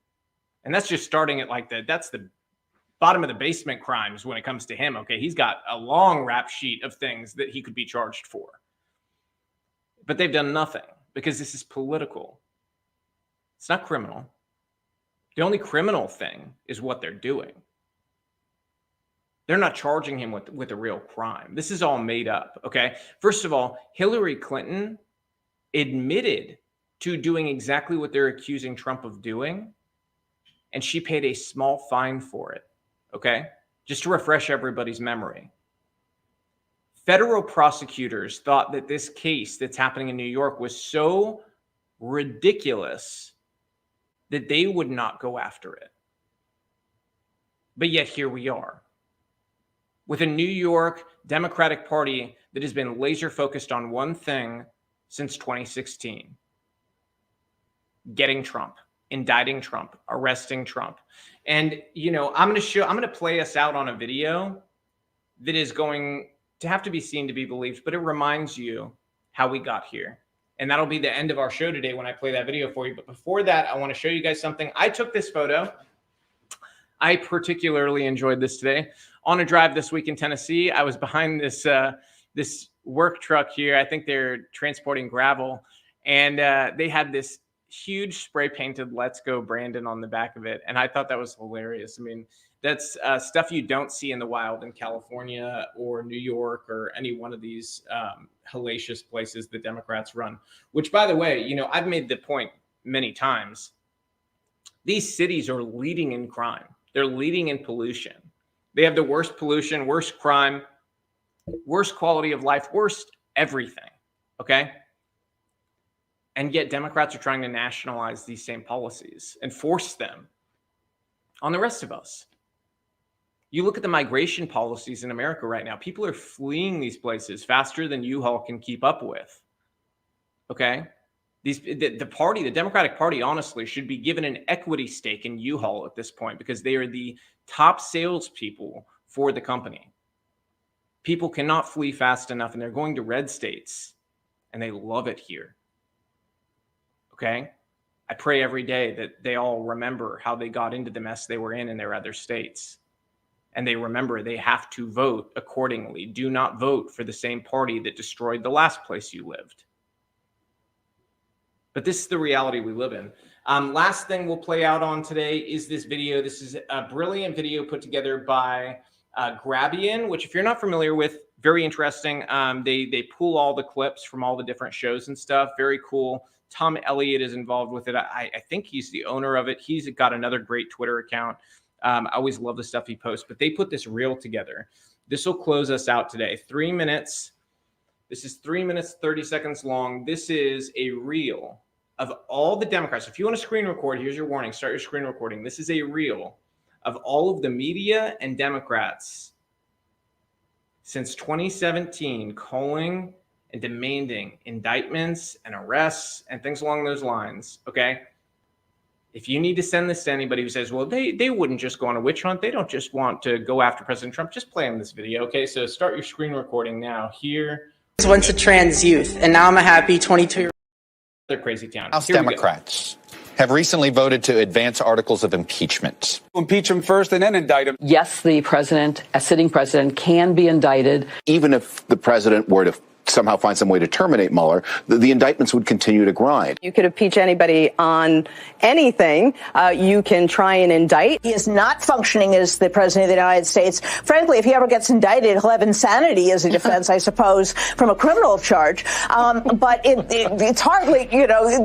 And that's just starting at that's the bottom of the basement crimes when it comes to him. Okay, he's got a long rap sheet of things that he could be charged for. But they've done nothing because this is political. It's not criminal. The only criminal thing is what they're doing. They're not charging him with a real crime. This is all made up, okay? First of all, Hillary Clinton admitted to doing exactly what they're accusing Trump of doing, and she paid a small fine for it, okay? Just to refresh everybody's memory. Federal prosecutors thought that this case that's happening in New York was so ridiculous that they would not go after it. But yet here we are, with a New York Democratic Party that has been laser focused on one thing since 2016. Getting Trump, indicting Trump, arresting Trump. And, I'm going to play us out on a video that is going to have to be seen to be believed, but it reminds you how we got here. And that'll be the end of our show today when I play that video for you. But before that, I want to show you guys something. I took this photo. I particularly enjoyed this today. On a drive this week in Tennessee, I was behind this work truck here. I think they're transporting gravel. And they had this huge spray painted "Let's Go Brandon" on the back of it. And I thought that was hilarious. I mean, that's stuff you don't see in the wild in California or New York or any one of these hellacious places the Democrats run. Which, by the way, I've made the point many times. These cities are leading in crime. They're leading in pollution. They have the worst pollution, worst crime, worst quality of life, worst everything. Okay? And yet Democrats are trying to nationalize these same policies and force them on the rest of us. You look at the migration policies in America right now. People are fleeing these places faster than U-Haul can keep up with. Okay? The Democratic Party, honestly, should be given an equity stake in U-Haul at this point because they are the top salespeople for the company. People cannot flee fast enough, and they're going to red states, and they love it here. Okay? I pray every day that they all remember how they got into the mess they were in their other states. And they remember they have to vote accordingly. Do not vote for the same party that destroyed the last place you lived. But this is the reality we live in. Last thing we'll play out on today is this video. This is a brilliant video put together by Grabian, which if you're not familiar with, very interesting. They pull all the clips from all the different shows and stuff. Very cool. Tom Elliott is involved with it. I think he's the owner of it. He's got another great Twitter account. I always love the stuff he posts, but they put this reel together. This will close us out today. 3 minutes. This is 3 minutes, 30 seconds long. This is a reel of all the Democrats. If you want to screen record, here's your warning. Start your screen recording. This is a reel of all of the media and Democrats since 2017 calling and demanding indictments and arrests and things along those lines, okay? If you need to send this to anybody who says, well, they wouldn't just go on a witch hunt. They don't just want to go after President Trump. Just play them this video, okay? So start your screen recording now. Here. I was once a trans youth, and now I'm a happy 22-year-old. They're crazy town. House Democrats have recently voted to advance articles of impeachment. Impeach him first and then indict him. Yes, the president, a sitting president, can be indicted. Even if the president were to somehow find some way to terminate Mueller, the indictments would continue to grind. You could impeach anybody on anything. You can try and indict. He is not functioning as the president of the United States. Frankly, if he ever gets indicted, he'll have insanity as a defense, I suppose, from a criminal charge. But it's hardly,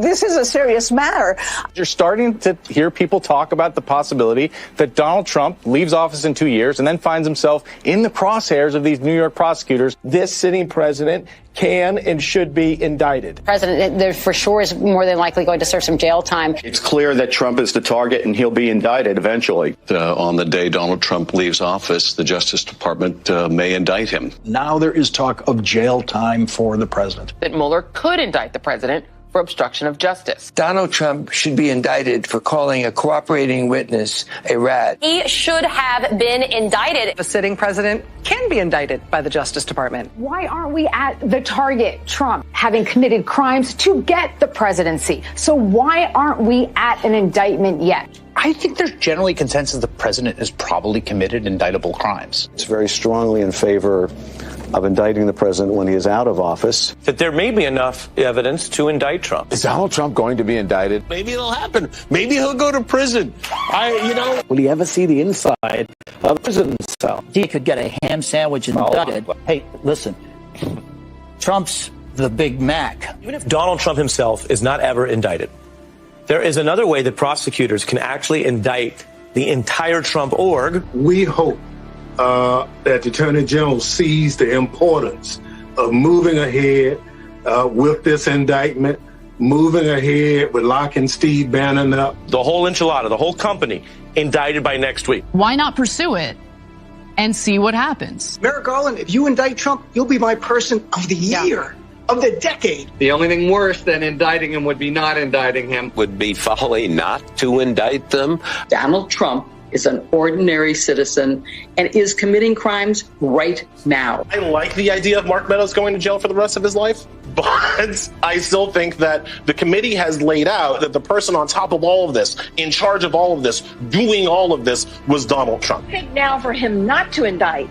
this is a serious matter. You're starting to hear people talk about the possibility that Donald Trump leaves office in 2 years and then finds himself in the crosshairs of these New York prosecutors. This sitting president can and should be indicted. President, there for sure is more than likely going to serve some jail time. It's clear that Trump is the target and he'll be indicted eventually. On the day Donald Trump leaves office, the Justice Department may indict him. Now there is talk of jail time for the president. That Mueller could indict the president for obstruction of justice. Donald Trump should be indicted for calling a cooperating witness a rat. He should have been indicted. A sitting president can be indicted by the Justice Department. Why aren't we at the target, Trump, having committed crimes to get the presidency? So why aren't we at an indictment yet? I think there's generally consensus the president has probably committed indictable crimes. It's very strongly in favor of indicting the president when he is out of office. That there may be enough evidence to indict Trump. Is Donald Trump going to be indicted? Maybe it'll happen. Maybe he'll go to prison. Will he ever see the inside of a prison cell? He could get a ham sandwich indicted. Hey, listen, Trump's the Big Mac. Even if Donald Trump himself is not ever indicted, there is another way that prosecutors can actually indict the entire Trump org. We hope that the Attorney General sees the importance of moving ahead with this indictment, moving ahead with locking Steve Bannon up. The whole enchilada, the whole company, indicted by next week. Why not pursue it and see what happens? Merrick Garland, if you indict Trump, you'll be my person of the year. Of the decade. The only thing worse than indicting him would be not indicting him. Would be folly not to indict them. Donald Trump is an ordinary citizen and is committing crimes right now. I like the idea of Mark Meadows going to jail for the rest of his life, but I still think that the committee has laid out that the person on top of all of this, in charge of all of this, doing all of this, was Donald Trump. I think now for him not to indict,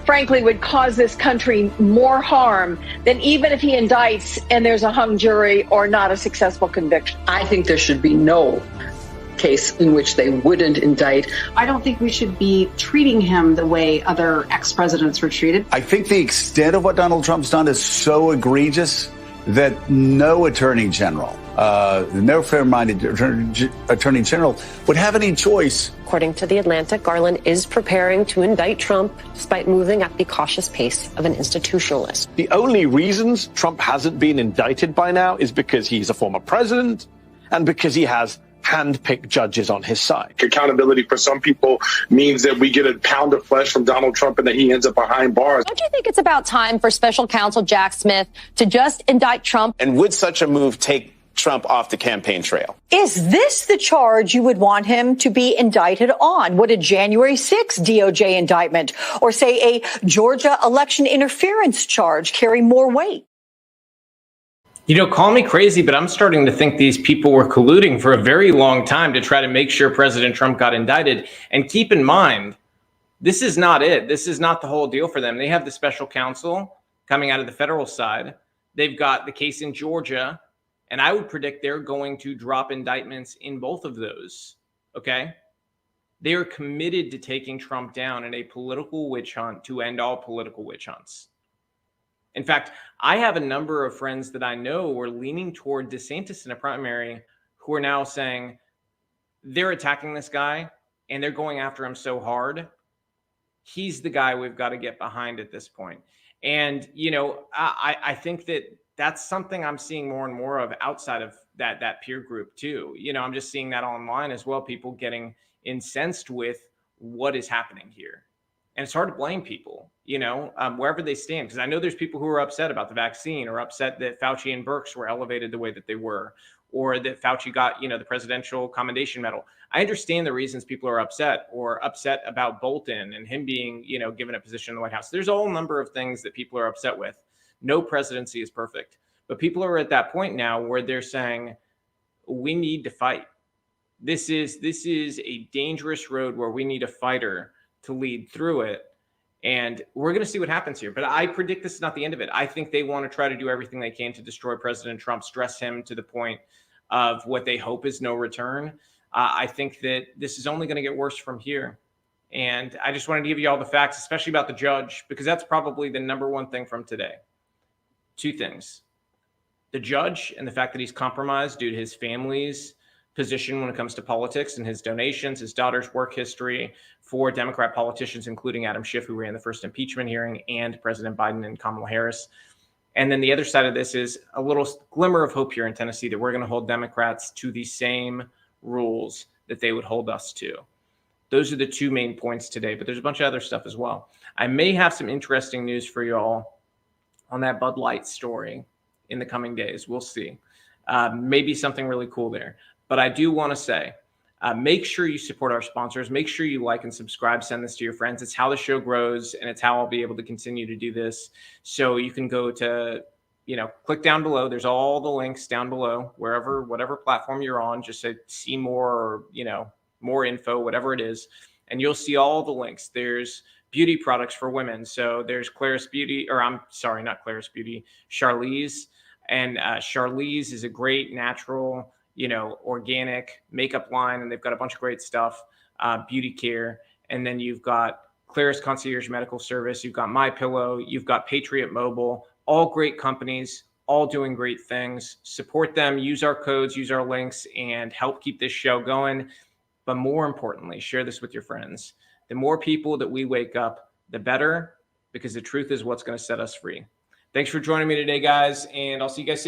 frankly, would cause this country more harm than even if he indicts and there's a hung jury or not a successful conviction. I think there should be no case in which they wouldn't indict. I don't think we should be treating him the way other ex-presidents were treated. I think the extent of what Donald Trump's done is so egregious that no attorney general, no fair-minded attorney general would have any choice. According to The Atlantic, Garland is preparing to indict Trump despite moving at the cautious pace of an institutionalist. The only reasons Trump hasn't been indicted by now is because he's a former president and because he has hand-picked judges on his side. Accountability for some people means that we get a pound of flesh from Donald Trump and that he ends up behind bars. Don't you think it's about time for special counsel Jack Smith to just indict Trump? And would such a move take Trump off the campaign trail? Is this the charge you would want him to be indicted on? Would a January 6th DOJ indictment or, say, a Georgia election interference charge carry more weight? You know, call me crazy, but I'm starting to think these people were colluding for a very long time to try to make sure President Trump got indicted. And keep in mind, this is not it. This is not the whole deal for them. They have the special counsel coming out of the federal side. They've got the case in Georgia. And I would predict they're going to drop indictments in both of those. Okay? They are committed to taking Trump down in a political witch hunt to end all political witch hunts. In fact, I have a number of friends that I know were leaning toward DeSantis in a primary who are now saying they're attacking this guy and they're going after him so hard. He's the guy we've got to get behind at this point. And, you know, I think that that's something I'm seeing more and more of outside of that peer group too. You know, I'm just seeing that online as well. People getting incensed with what is happening here. And it's hard to blame people, you know, wherever they stand. Because I know there's people who are upset about the vaccine or upset that Fauci and Birx were elevated the way that they were, or that Fauci got, you know, the Presidential Commendation Medal. I understand the reasons people are upset, or upset about Bolton and him being, you know, given a position in the White House. There's a whole number of things that people are upset with. No presidency is perfect. But people are at that point now where they're saying, we need to fight. This is a dangerous road where we need a fighter to lead through it. And we're going to see what happens here. But I predict this is not the end of it. I think they want to try to do everything they can to destroy President Trump, stress him to the point of what they hope is no return. I think that this is only going to get worse from here. And I just wanted to give you all the facts, especially about the judge, because that's probably the number one thing from today. Two things. The judge and the fact that he's compromised due to his family's position when it comes to politics and his donations, his daughter's work history for Democrat politicians, including Adam Schiff, who ran the first impeachment hearing, and President Biden and Kamala Harris. And then the other side of this is a little glimmer of hope here in Tennessee that we're going to hold Democrats to the same rules that they would hold us to. Those are the two main points today, but there's a bunch of other stuff as well. I may have some interesting news for you all on that Bud Light story in the coming days. We'll see. maybe something really cool there. But I do want to say, make sure you support our sponsors. Make sure you like and subscribe. Send this to your friends. It's how the show grows, and it's how I'll be able to continue to do this. So you can go to, click down below. There's all the links down below, whatever platform you're on. Just say see more, or, more info, whatever it is. And you'll see all the links. There's beauty products for women. So there's Claris Beauty, or I'm sorry, not Claris Beauty, Charlize. And Charlize is a great natural, organic makeup line, and they've got a bunch of great stuff, beauty care. And then you've got Claris Concierge Medical Service. You've got MyPillow. You've got Patriot Mobile. All great companies, all doing great things. Support them. Use our codes, use our links, and help keep this show going. But more importantly, share this with your friends. The more people that we wake up, the better, because the truth is what's going to set us free. Thanks for joining me today, guys, and I'll see you guys soon.